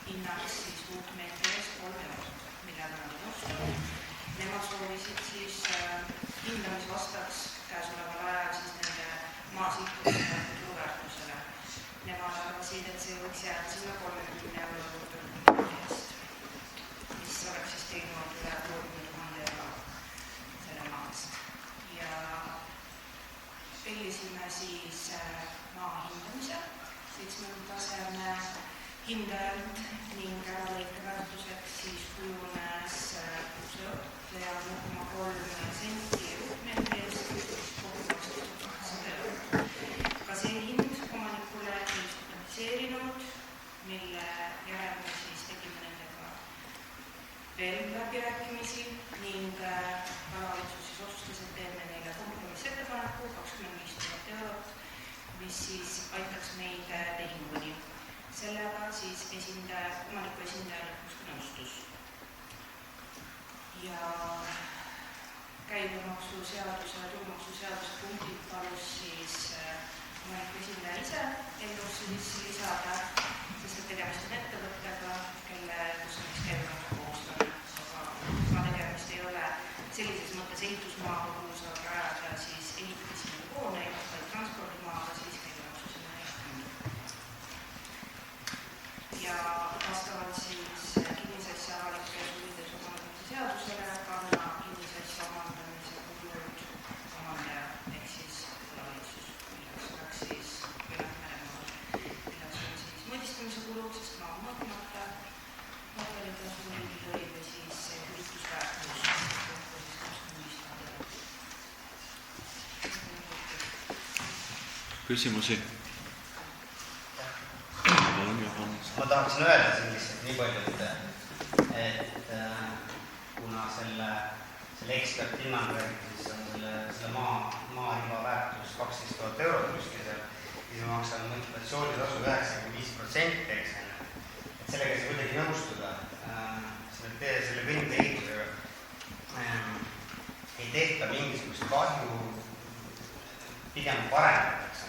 hinnaks siis ruutmeetri eest 3 eurot, millega nad nõustusid. Nemad soovisid siis hindamis vastaks käesoleval ajal siis nende maa sihtotstarbega turuväärtusele. Nemad arvasid, et see võiks jääda sinna 30 euro ruutmeetri eest, mis oleks siis teinud üle 60 000 euro selle maast. Ja tellisime siis maa hindamise 7. taseme hindajalt ning äralõike väärtuseks siis kujunes 6 eurot ja 0,3 senti ruutmeetri eest, kokku 2800 eurot. Ka see hind omanikule ei stabiliseerinud, mille järel me siis tegime nendega veel läbirääkimisi ning vallavalitsus siis otsustas, et teeme neile kompromissettepaneku 25 000 eurot, mis siis aitaks meid tehinguni. Sellega siis omaniku esindaja lõpuks nõustus. Ja käibemaksuseaduse ja tulumaksuseaduse punktid palus siis omaniku esindaja ise eelnõusse sisse lisada, sest et tegemist on ettevõttega, kus on siis käibemaksu kohustamine. Aga tegemist ei ole sellises mõttes ehitusmaa, kuhu saab rajada siis ehitislikke hooneid, vaid transpordimaaga siis käibemaksu sinna ei hakanud. Ja vastavalt siis kinnisasja avalikes huvides omandamise seadusele kanna kinnisasja omandamise kulud omandaja ehk siis vallavalitsus, milleks oleks siis Märjamaal, milleks on siis mõõdistamise kulud, sest maa on mõõtmata, notariitasu, riigilõiv või siis hüvitusväärtus, kokku siis 25 000 eurot. Küsimusi? Ma tahaksin öelda siin lihtsalt nii palju, et kuna selle eksperthinnangu järgi siis on selle maariba väärtus 12 000 eurot kuskil seal, siis ma maksan motivatsioonitasu 95%, eks enne. Et sellega ei saa kuidagi nõustuda. Selle kõnnide ehitusega ei tehta mingisugust kahju, pigem parendatakse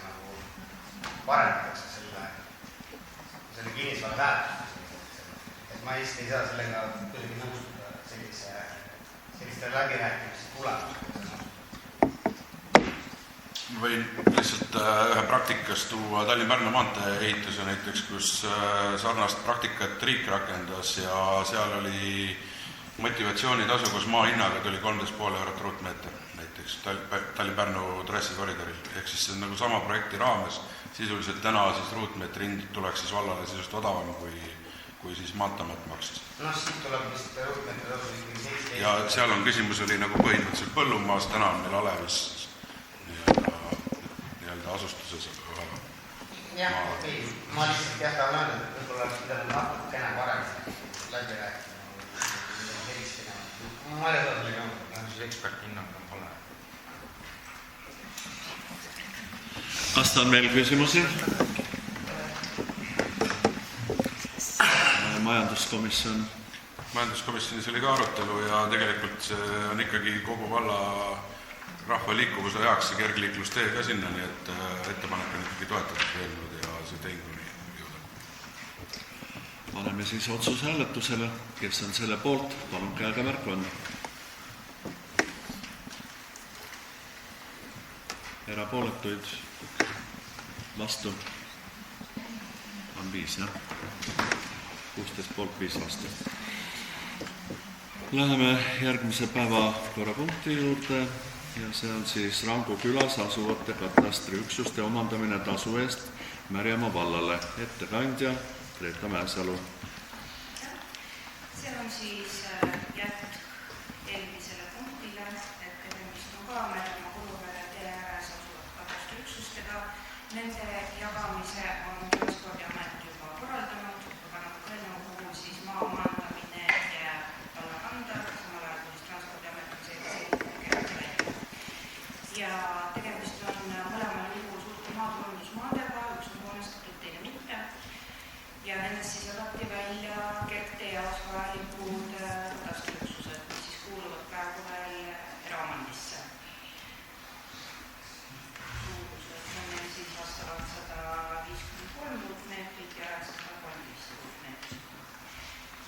selle kinnisvara väärtust. Et ma just ei saa sellega kuidagi nõustuda selliste läbirääkimiste tulemusega. võin lihtsalt ühe praktikas tuua Tallinna-Pärnu maantee ehituse näiteks, kus sarnast praktikat riik rakendas ja seal oli motivatsioonitasu koos maa hinnaga tuli 13,5 eurot ruutmeeter näiteks Tallinna-Pärnu trassikoridoril. Ehk siis see on nagu sama projekti raames. Sisuliselt täna siis ruutmeetri hind tuleks siis vallale sisust odavam kui siis maanteeamet maksis. No siit tuleb vist ruutmeetri tasu ikkagi 7. Ja seal on küsimus oli nagu põhimõtteliselt põllumaas, täna on meil Alevis nii-öelda asustuses. Jah, okei. Ma lihtsalt tahan öelda, et võib-olla oleks pidanud natukene parem läbi rääkida. Ma ei ole sellega olnud, siis eksperthinnang on pole. Kas on veel küsimusi? Majanduskomisjonis oli ka arutelu ja tegelikult see on ikkagi kogu valla rahva liikuvuse heaks ja kergliiklustee ka sinna, nii et ettepanek on ikkagi toetatud eelnõud ja see tehinguni jõuda. Paneme siis otsuse hääletusele, kes on selle poolt, palun käega märku anda. Erapooletuid vastu on 5, jah? 16 poolt, 5 vastu. Läheme järgmise päevakorrapunkti juurde ja see on siis Rangu külas asuvate katastriüksuste omandamine tasu eest Märjamaa vallale. Ettekandja Reeta Mäesalu. See on siis jätk eelmisele punktile, et tegemist on ka Märjamaa Kuluvere tee ääres asuvat katastriüksustega. Nende jagamise on Transpordiamet juba korraldanud, aga nagu eelnõu puhul siis maa omandamine jääb valla kanda, samal ajal kui Transpordiamet on see. Ja tegemist on mõlemal liigu suurte maatulundusmaadega, üks on hoonestatud, teine mitte. Ja nendest siis jagati välja kergtee jaoks vajalikud katastriüksused, mis siis kuuluvad praegu veel eraomandisse. Suurused on neil siis vastavalt 153 ruutmeetrit ja 913 ruutmeetrit.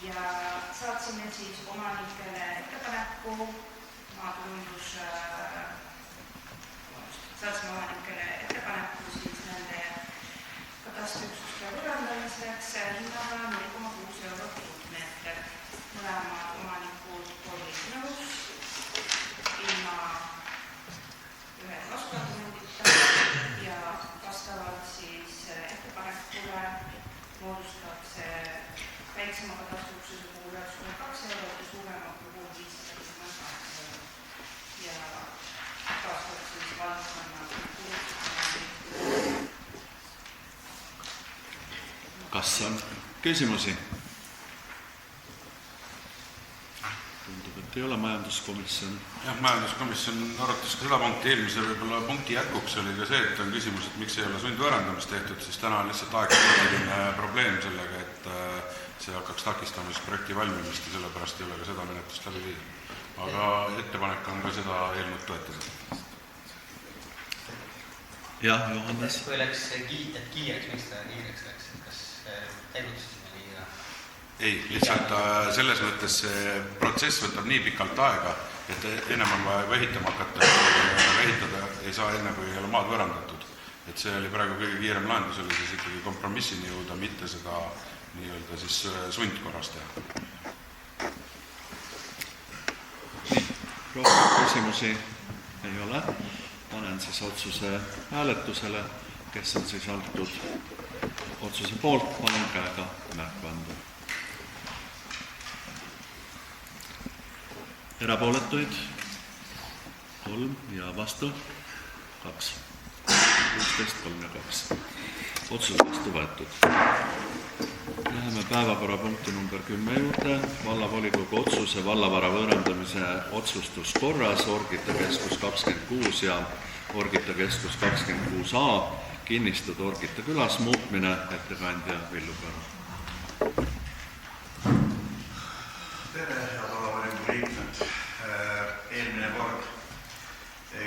Ja saatsime siis omanikele ettepaneku siis nende katastriüksuste võrrandamiseks hinnaga 0,6 eurot ruutmeeter. Mõlemad omanikud olid nõus ilma ühe vastuargumendita ja vastavalt siis ettepanekule moodustab see väiksema katastriüksuse puhul 92 eurot ja suurema puhul 558 eurot. Ja taastavad siis valdkonna Kas on küsimusi? Tundub, et ei ole majanduskomisjon. Jah, majanduskomisjon arutas ka seda punkti, eelmise võib-olla punkti jätkuks oli ka see, et on küsimus, et miks ei ole sundvõõrandamist tehtud, siis täna on lihtsalt aegline probleem sellega, et see hakkaks takistama projekti valmimist ja sellepärast ei ole ka seda menetlust läbi viia. Aga ettepanek on ka seda eelnõud toetada. Jah, Johannes. Kui läks kiireks, miks ta kiireks läks? Kas tegutsusime liiga? Ei, lihtsalt selles mõttes see protsess võtab nii pikalt aega, et ennem on vaja ehitama hakata, ehitada ei saa enne, kui ei ole maad võõrandatud. Et see oli praegu kõige kiirem lahendus, oli siis ikkagi kompromissini jõuda, mitte seda nii-öelda siis sundkorras teha. Rohkem küsimusi ei ole. Panen siis otsuse hääletusele, kes on siis antud otsuse poolt, panen käega märku anda. Erapooletuid 3 ja vastu 2. 16, 3 ja 2. Otsus vastu võetud. Läheme päevakorrapunkti number 10 juurde. Vallavolikogu otsuse vallavara võõrandamise otsustuskorras Orgita keskus 26 ja Orgita keskus 26A kinnistud Orgita külas muutmine. Ettekandja Villu Kõru. Tere, head vallavolikogu liikmed. Eelmine kord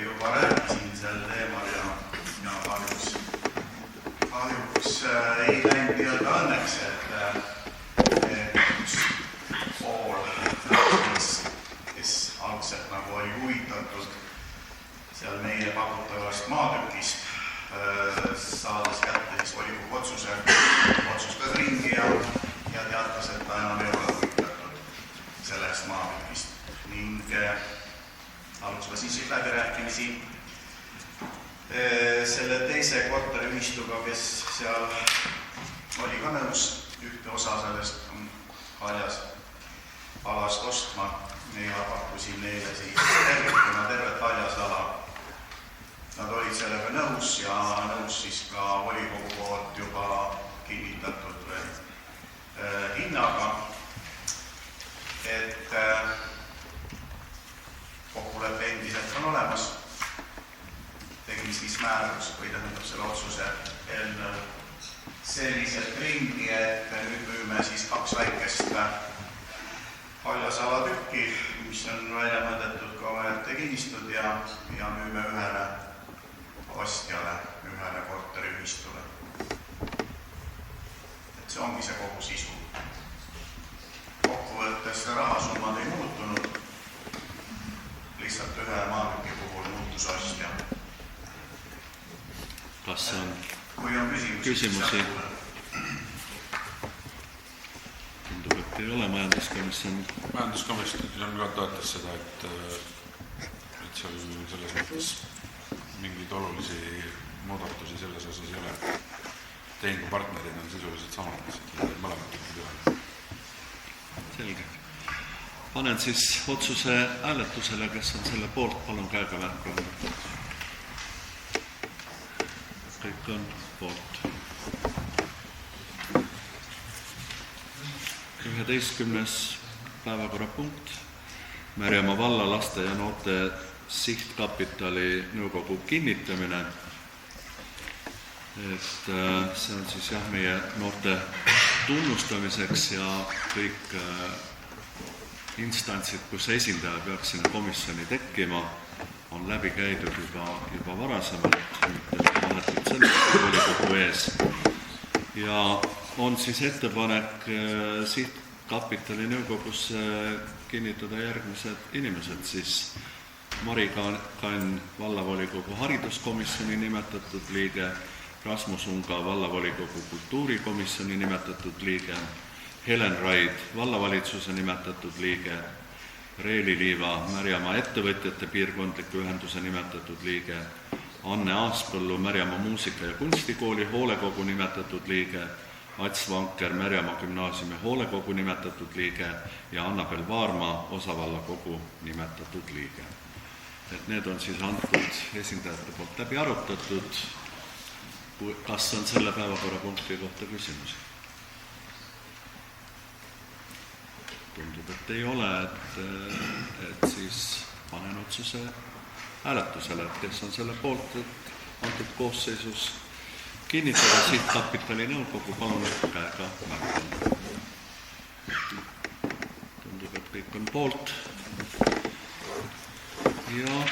juba rääkisin sel teemal ja kahjuks ei läinud nii-öelda õnneks, et üks pool, kes algselt nagu oli huvitatud seal meile pakutavast maade saades kätte siis volikogu otsustas ringi ja teatas, et ta enam ei ole huvitatud sellest maatükist ning alustasime siis läbirääkimisi selle teise korteriühistuga, kes seal oli ka nõus ühte osa sellest haljas alast ostma ja pakkusin neile siis tervikuna tervet haljas ala. Nad olid sellega nõus ja nõus siis ka volikogu poolt juba kinnitatud hinnaga, et kokkulepe endiselt on olemas. Tegin siis määrus või tähendab selle otsuse eelnõu selliselt ringi, et nüüd müüme siis 2 väikest haljasala tükki, mis on välja mõõdetud ka omaette kinnistud ja müüme ühele ostjale, ühele korteriühistule. Et see ongi see kogu sisu. Kokkuvõttes rahasummad ei muutunud, lihtsalt ühe maatüki puhul muutus ostja. Kas on kui on küsimusi? Tundub, et ei ole majanduskomisjon. Majanduskomisjon ka toetas seda, et seal selles mõttes mingeid olulisi muudatusi selles osas ei ole. Tehingupartnerid on sisuliselt samad, need mõlemad üle. Selge. Panen siis otsuse hääletusele, kes on selle poolt, palun käega märku. Kõik on poolt. 11. päevakorrapunkt. Märjamaa valla laste ja noorte sihtkapitali nõukogu kinnitamine. Et see on siis meie noorte tunnustamiseks ja kõik instantsid, kus esindaja peaks sinna komisjoni tekkima, on läbi käidud juba varasemalt, vahetult sellest volikogu ees. Ja on siis ettepanek sihtkapitali nõukogusse kinnitada järgmised inimesed, siis Mari Kann vallavolikogu hariduskomisjoni nimetatud liige, Rasmus Unga vallavolikogu kultuurikomisjoni nimetatud liige, Helen Raid vallavalitsuse nimetatud liige, Reeli Liiva Märjamaa ettevõtjate piirkondliku ühenduse nimetatud liige, Anne Aaspõllu Märjamaa muusika- ja kunstikooli hoolekogu nimetatud liige, Ats Vanker Märjamaa gümnaasiumi hoolekogu nimetatud liige ja Annabel Vaarma osavallakogu nimetatud liige. Et need on siis antud esindajate poolt läbi arutatud. Kas on selle päevakorrapunkti kohta küsimusi? Tundub, et ei ole, et siis panen otsuse hääletusele, et kes on selle poolt, et antud koosseisus kinnitada sihtkapitali nõukogu, palun käega märku. Tundub, et kõik on poolt. Ja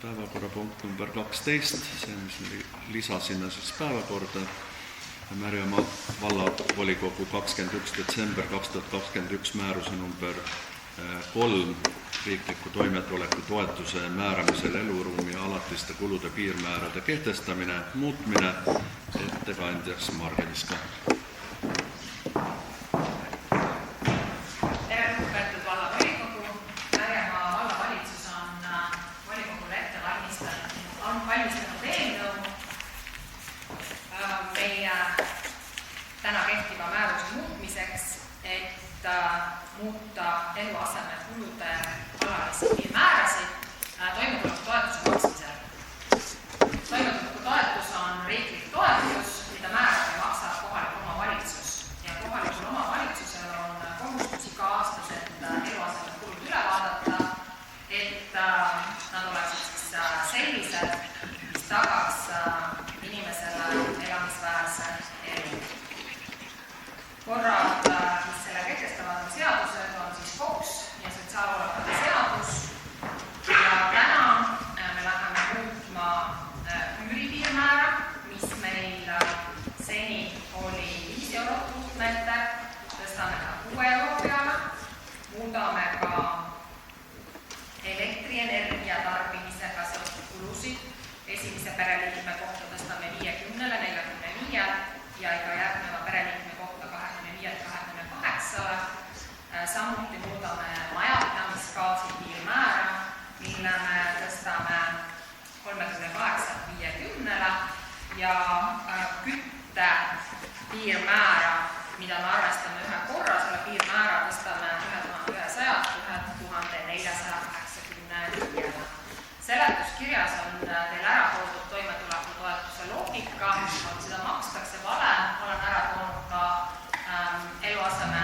päevakorrapunkt number 12, see mis me lisasime siis päevakorda, Märjamaa vallavolikogu 21. detsember 2021 määruse number 3 riikliku toimetuleku toetuse määramisel eluruumi ja alatiste kulude piirmäärade kehtestamine, muutmine, ettekandjaks Margelis Ka. täna kehtiva määruse muutmiseks, et muuta eluasemekulude alalisi piirmäärasid toimetulekutoetuse maksmisel. Toimetulekutoetus on riiklik toetus, mida määrab ja maksab kohalik omavalitsus. Ja kohalikul omavalitsusel on kohustus iga-aastaselt eluasemekulud üle vaadata, et nad oleksid siis sellised, mis tagaks inimesele elamisväärse elu. Korrad, mis selle kehtestavad seadused, on siis KOKS ja sotsiaalhoolekande seadus. Ja täna me läheme muutma üüripiirmäära, mis meil seni oli 5 eurot ruutmeeter, tõstame ka 6 euro peale, muudame ka elektrienergia tarbimisega seotud kulusid esimese pereliikme kohta ja kütte piirmäära, mida me arvestame ühe korra, selle piirmäära tõstame 1485-le. Seletuskirjas on teil ära toodud toimetulekutoetuse loogika, seda makstakse valem, olen ära toonud ka eluaseme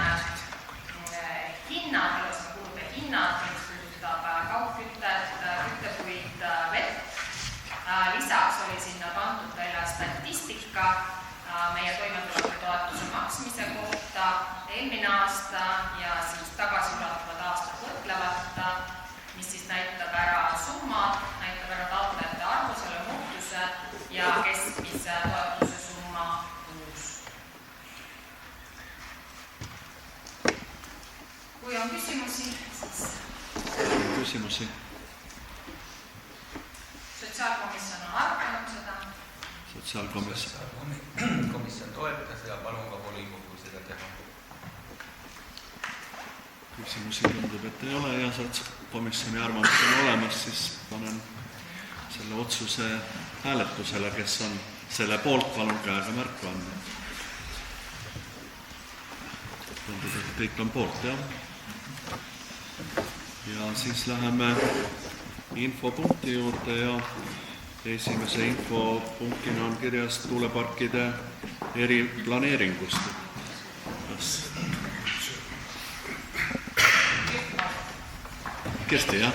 hinnad, eluaseme kulude hinnad, mis puudutab kaugkütet, küttepuid, vett. Lisaks oli sinna pandud teile statistika meie toimetulekutoetuse maksmise kohta eelmine aasta ja siis tagasiulatuvad aastad võrdlevat, mis siis näitab ära summad, näitab ära taotlejate arvu, selle muutuse ja keskmise toetuse summa kuus. Kui on küsimusi, siis... Küsimusi? Sotsiaalkomisjon on arutanud seda. Komisjon toetas ja palun ka volikogu seda teha. Küsimusi tundub, et ei ole ja komisjoni arvamus on olemas, siis panen selle otsuse hääletusele, kes on selle poolt, palun käega märku anda. Tundub, et kõik on poolt, jah. Ja siis läheme infopunkti juurde ja esimese infopunktina on kirjas tuuleparkide eriplaneeringust. Kersti, jah?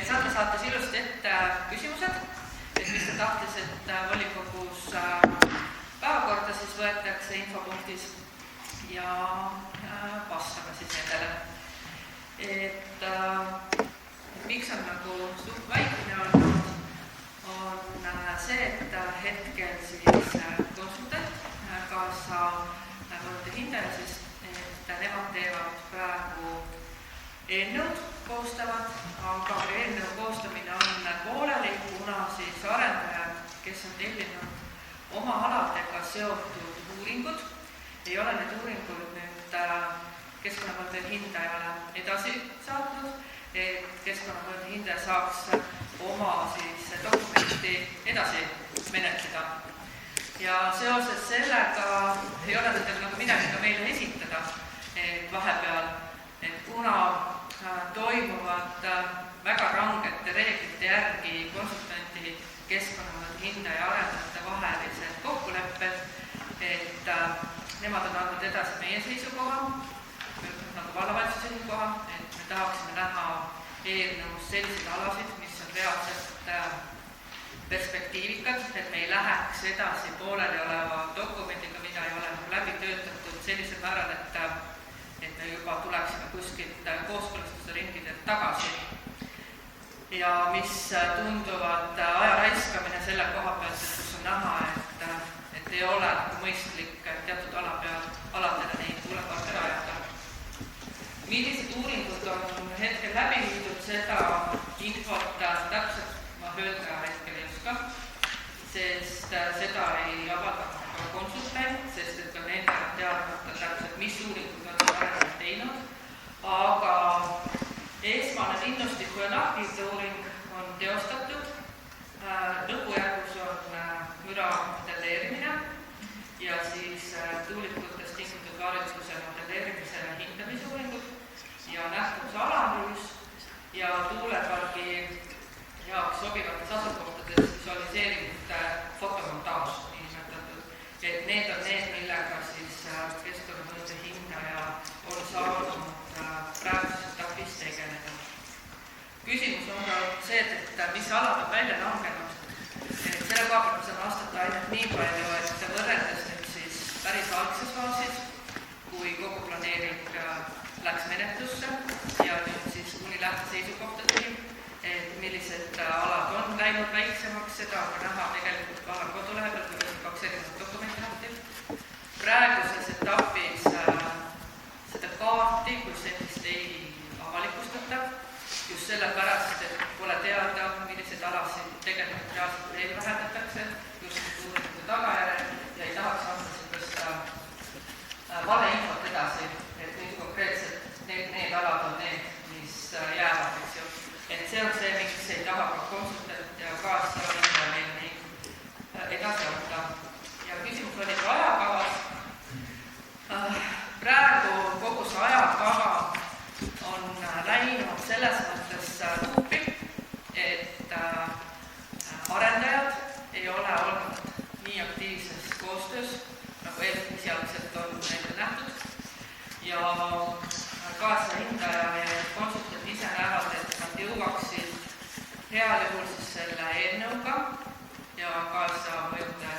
Sandra saates ilusti ette küsimused, et mis ta tahtis, et volikogus päevakorda siis võetakse infopunktis ja vastame siis nendele. Et miks on nagu suht vaikne olnud, on see, et hetkel siis konsultant kaasa võrde hindaja, siis et nemad teevad praegu eelnõud koostavad, aga eelnõu koostamine on pooleli, kuna siis arendajad, kes on tellinud oma aladega seotud uuringud, ei ole need uuringud nüüd keskkonnamõõde hindajale edasi saatnud, et keskkonnamõõde hindaja saaks oma siis dokumenti edasi menetleda. Ja seoses sellega ei ole nendel nagu midagi ka meile esitada, et vahepeal, et kuna toimuvad väga rangete reeglite järgi konsultanti, keskkonnamõõde hindaja ja arendajate vahelised kokkulepped, et nemad on andnud edasi meie seisukoha, nagu vallavalitsuse seisukoha, et me tahaksime näha eelnõus selliseid alasid, mis on reaalselt perspektiivikad, et me ei läheks edasi pooleli oleva dokumendiga, mida ei ole läbi töötatud sellisel määral, et me juba tuleksime kuskilt kooskõlastuse ringidelt tagasi. Ja mis tunduvad aja raiskamine selle koha pealt, et kus on näha, et ei ole mõistlik teatud aladele neid tuuleparke rajada. Millised uuringud on hetkel läbi viidud, seda infot täpselt ma öelda hetkel ei oska, sest seda ei avaldanud ka konsultant, sest et ka nende teadmata täpselt, mis uuringud on arendajad teinud, aga esmane linnustiku ja nahkide uuring on teostatud, lõpujärgus on müra modelleerimine ja siis tuulikutest tingitud varjutuse modelleerimise ja hindamisuuringud ja nähtavuse analüüs ja tuulepargi jaoks sobivates asukohtades visualiseeringute fotomontaaž niinimetatud. Et need on need, millega siis keskkonnamõõde hindaja on saanud praeguses etapis tegeleda. Küsimus on ka see, et mis alad on välja langenud. Selle koha pealt saan vastata ainult nii palju, et võrreldes nüüd siis päris algses faasis, kui kogu planeering läks menetlusse ja nüüd siis kuni lähteseisukohtadeni, et millised alad on läinud väiksemaks, seda on näha tegelikult ka kodulehe peal, kui on 2 erinevat dokumenti lahti. Praeguses etapis seda kaarti, kus sellist ei avalikustata, just sellepärast, aga ka konsultant ja kaasjooninda meil neid edasi anda. Ja küsimus oli ka ajakavas. Praegu kogu see ajakava on läinud selles mõttes tuupi, et arendajad ei ole olnud nii aktiivses koostöös, nagu esialgselt on neile nähtud. Ja kaashindaja ja konsultant ise näevad, et nad jõuaksid heal juhul siis selle eelnõuga ja kaasamõjude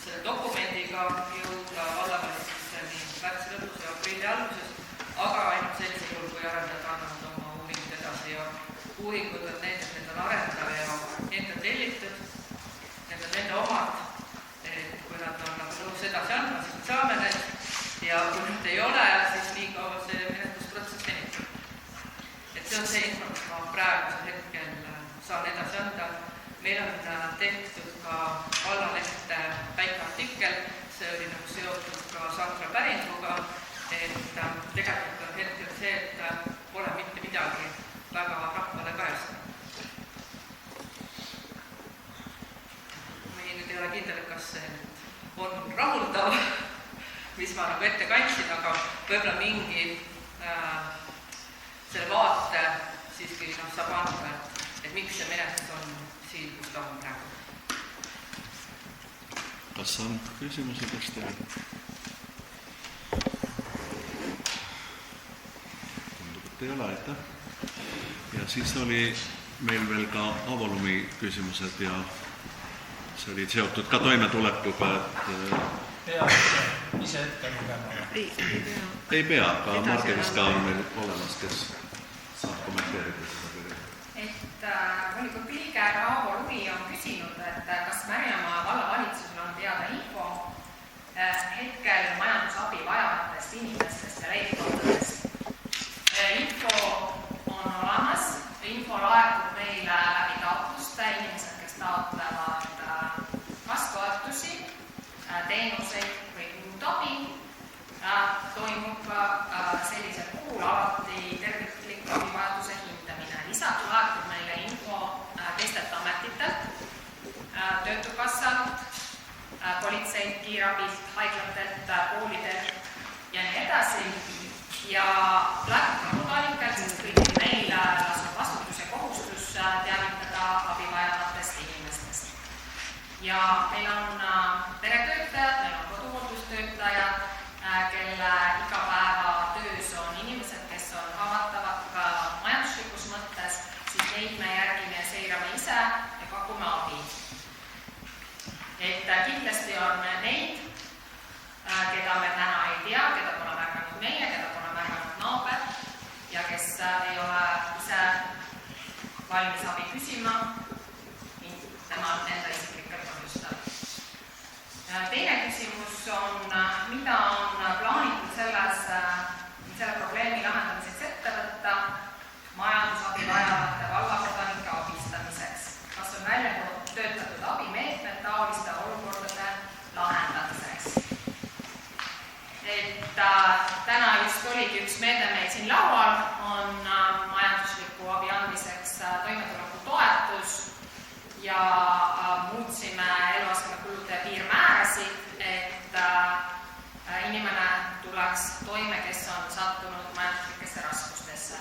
selle dokumendiga jõuda vallavalitsuseni märtsi lõpus ja aprilli alguses, aga ainult sellisel juhul, kui arendajad annavad oma uuringud edasi ja uuringud on need, et need on arendaja enda tellitud, need on nende omad, et kui nad on nõus edasi andma, siis me saame need ja kui nüüd ei ole, siis nii kaua see menetlusprotsess venitab. Et see on see info, mis ma praegusel hetkel saan edasi anda. Meil on tehtud ka vallalehte väike artikkel, see oli nagu seotud ka Sandra päringuga, et tegelikult on hetkel see, et pole mitte midagi väga rahvale kajastanud. Ma nüüd ei ole kindel, kas see on rahuldav, mis ma nagu ette kandsin, aga võib-olla mingi selle vaate siiski saab anda, et miks see menetlus on siin, kus ta on praegu. Kas on küsimusi, kas teil? Tundub, et ei ole, aitäh. Ja siis oli meil veel ka avolumi küsimused ja see oli seotud ka toimetulekuga, et ise ette lugema. Ei pea, aga Margelis ka on meil olemas, kes saab kommenteerida seda kõige. Et volikogu liige Aavo Lumi on küsinud, et kas Märjamaa vallavalitsusel on teada info hetkel majandusabi vajavatest inimestest ja leibkondadest. Info on olemas, info laekub meile läbi taotluste, inimesed, kes taotlevad vastuatusi, teenuseid või muud abi, toimub sellisel puhul alati terviklik abivajaduse hindamine. Lisaks laekub meile info teistelt ametitelt, töötukassalt, politseilt, kiirabilt, haiglatelt, koolidelt ja nii edasi. Ja laekub ka kodanikelt, sest kõigil meil lasub vastutus ja kohustus teavitada abivajavatest inimestest. Ja meil on peretöötajad, meil on koduhooldustöötajad, kelle igapäevatöös on inimesed, kes on haavatavad ka majanduslikus mõttes, siis neid me järgime ja seirame ise ja pakume abi. Et kindlasti on neid, keda me täna ei tea, keda pole märganud meie, keda pole märganud naaber ja kes ei ole ise valmis abi küsima, tema on enda isiklikel põhjustel. Teine küsimus on, mida on plaanitud selle probleemi lahendamiseks ette võtta majandusabi vajavate vallakodanike abistamiseks. Kas on välja töötatud abimeetmed taoliste olukordade lahendamiseks? Et täna just oligi üks meede meil siin laual, on majandusliku abi andmiseks toimetulekutoetus ja muutsime eluasemekulude piirmäärasid, et inimene tuleks toime, kes on sattunud majanduslikesse raskustesse.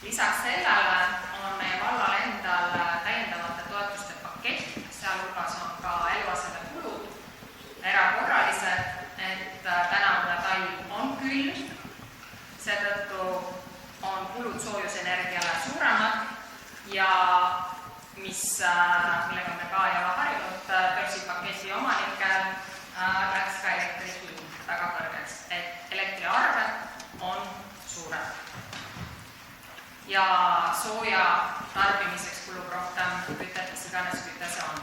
Lisaks sellele on meie vallal endal täiendavate toetuste pakett, sealhulgas on ka eluasemekulud erakorralised, et tänavune talv on külm, seetõttu on kulud soojusenergiale suuremad ja millega me ka ei ole harjunud, börsipaketi omanikel läks ka elektri hind väga kõrgeks, et elektriarved on suured. Ja sooja tarbimiseks kulub rohkem kütet, mis iganes küte see on.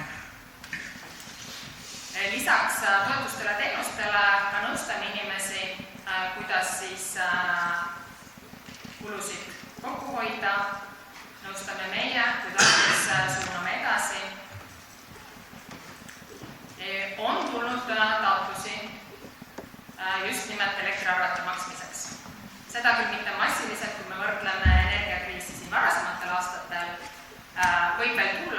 Lisaks toetustele teenustele ka nõustame inimesi, kuidas siis kulusid kokku hoida, nõustame meie, kuidas suuname edasi. On tulnud taotlusi just nimelt elektriarvete maksmiseks. Seda küll mitte massiliselt, kui me võrdleme energiakriisi siin varasematel aastatel, võib veel tulla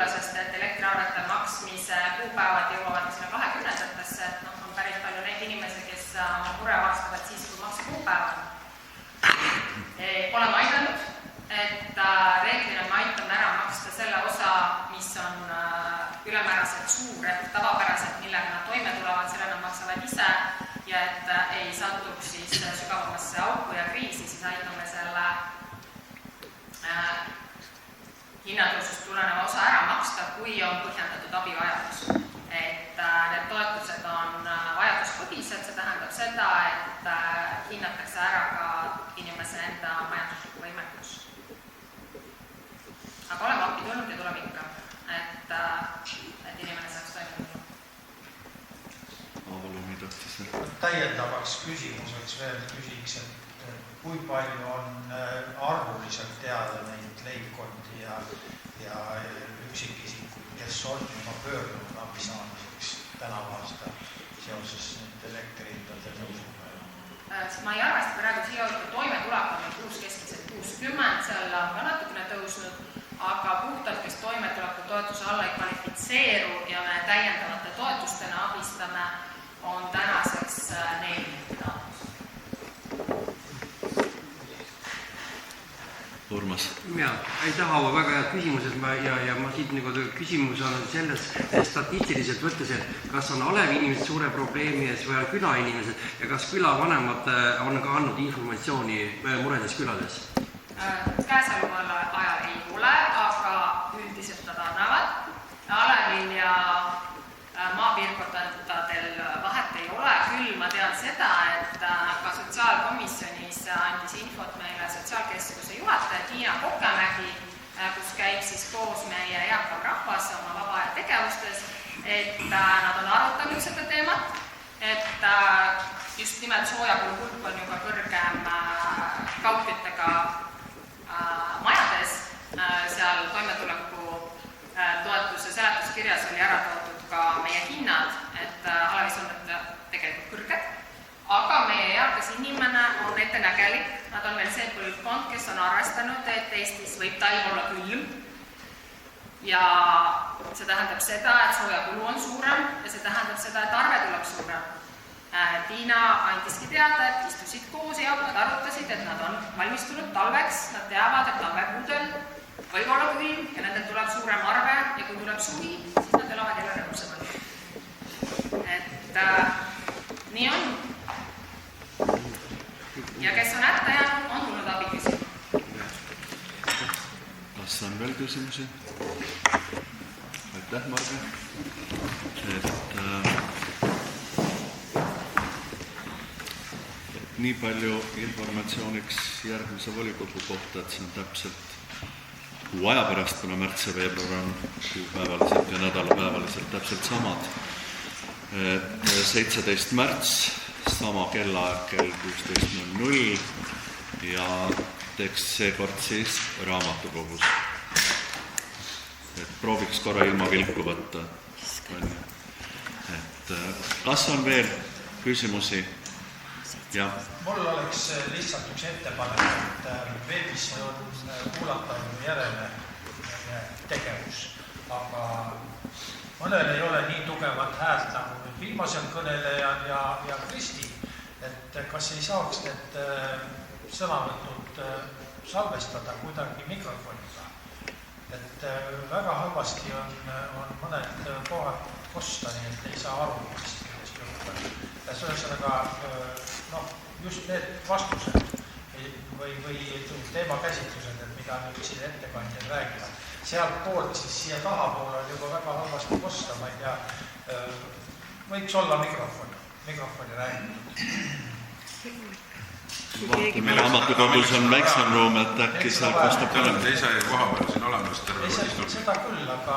sügavamasse auku ja kriisi, siis aitame selle hinnatõusust tuleneva osa ära maksta, kui on põhjendatud abivajadus. Et need toetused on vajaduspõhised, see tähendab seda, et hinnatakse ära ka inimese enda majanduslikku võimekus. Aga oleme appi tulnud ja tuleb ikka, et inimene saaks toimuda. Avalumi tõhtis. Täiendavaks küsimuseks veel küsiks, et kui palju on arvuliselt teada neid leibkondi ja üksikisikuid, kes on juba pöördunud abi saamiseks tänavu aasta seoses elektrihindade tõusuga? Ma ei arvesta praegu siia juurde, toimetulek on kuus keskmiselt 60, seal on ka natukene tõusnud, aga puhtalt, kes toimetuleku toetuse alla ei kvalifitseeru ja me täiendavate toetustena abistame, on tänaseks 4 taotlust. Urmas. Jaa, aitäh, Aavo, väga head küsimused ja ma siit küsimus on selles statistiliselt võttes, et kas on alevi inimesed suure probleemi ees või külainimesed ja kas külavanemad on ka andnud informatsiooni muredes külades? Käesoleval ajal ei ole, aga üldiselt nad annavad. Alevil ja maapiirkondadel vahet ei ole, küll ma tean seda, et ka sotsiaalkomisjonis andis infot meile sotsiaalkeskuse juhataja Tiina Kokemägi, kus käib siis koos meie eakam rahvas oma vaba aja tegevustes, et nad on arutanud seda teemat, et just nimelt soojakulu hulk on juba kõrgem kaugküttega majades, seal toimetuleku toetuse seletuskirjas oli ära toodud ka meie hinnad, et Alevis on need tegelikult kõrged, aga meie eakas inimene on ettenägelik, nad on veel see põlvkond, kes on arvestanud, et Eestis võib talv olla külm ja see tähendab seda, et soojakulu on suurem ja see tähendab seda, et arve tuleb suurem. Tiina andiski teada, et istusid koos ja nad arutasid, et nad on valmistunud talveks, nad teavad, et talvekuudel võib olla külm ja nendel tuleb suurem arve ja kui tuleb suvi, siis nad elavad jälle rõõmsamalt. Et nii on. Ja kes on hätta jäänud, on tulnud abi küsima. Kas on veel küsimusi? Aitäh, Marge. Nii palju informatsiooniks järgmise volikogu kohta, et see on täpselt kuu aja pärast, kuna märts ja veebruar on kuupäevaliselt ja nädalapäevaliselt täpselt samad. 17. märts, sama kellaaeg kell 16.00 ja teeks seekord siis raamatukogus. Et prooviks korra ilma vilku võtta. Et kas on veel küsimusi? Ja. Mul oleks lihtsalt üks ettepanek, et veebis on kuulata järele tegevus, aga mõnel ei ole nii tugevat häält nagu nüüd viimasel kõnelejal ja Kristi, et kas ei saaks need sõnavõtud salvestada kuidagi mikrofoniga, et väga halvasti on mõned kohad kosta, nii et ei saa aru, mis juhtab. Just need vastused või teemakäsitlused, mida nüüd siin ettekandjad räägivad. Sealt poolt siis siia tahapoole on juba väga halvasti kosta, ma ei tea, võiks olla mikrofoni räägitud. Meil raamatukogus on väiksem ruum, et äkki seal kostab parem. Te ise koha peal siin olemas terve istung. Seda küll, aga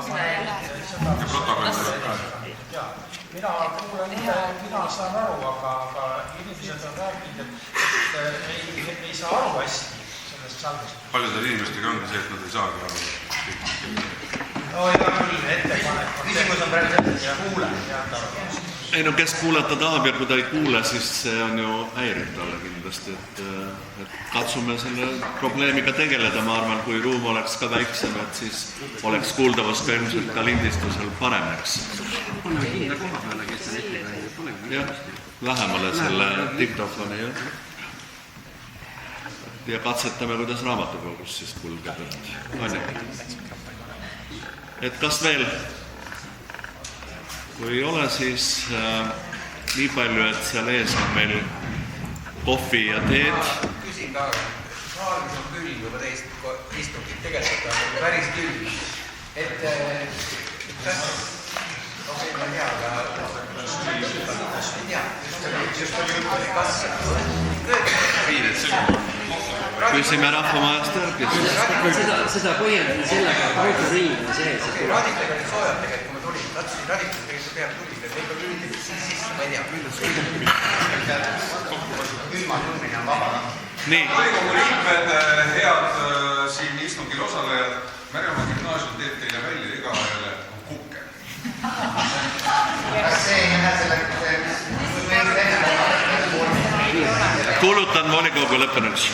ja protokoll ka. Mina kuulen, mina saan aru, aga inimesed on rääkinud, et ei saa aru hästi sellest salvest. Paljudel inimestega ongi see, et nad ei saagi aru. No ja küll, ettepanek. Küsimus on praegu selles, et kuule. Ei no, kes kuulata tahab ja kui ta ei kuule, siis see on ju häiriv talle kindlasti, et katsume selle probleemiga tegeleda, ma arvan, kui ruum oleks ka väiksem, et siis oleks kuuldavus ka ilmselt ka lindistusel paremaks. Paneme kindla koha peale, kes on ettekandjad. Jah, lähemale selle diktofoni, jah. Ja katsetame, kuidas raamatukogus siis kulgeb, et kas veel? Kui ei ole, siis nii palju, et seal ees on meil kohvi ja teed. Ma küsin ka, saalis on külm juba teist istungit, tegelikult on päris külm. Et okei, ma ei tea, aga just oli juttu, kas küsime rahvamajast järgi. Seda põhjendada sellega, et autoring on sees. raditega olid soojad tegelikult, kui ma tulin. Tatsusin raditega tegelikult peab tulid, et neid on lülitid siis, ma ei tea. Külmatõmbine on vaba. Nii. Volikogu liikmed, head siin istungil osalejad, Märjamaa gümnaasium teeb teile välja igaühele kukke. Kas see ei lähe selle... Kuulutan volikogu lõppenuks.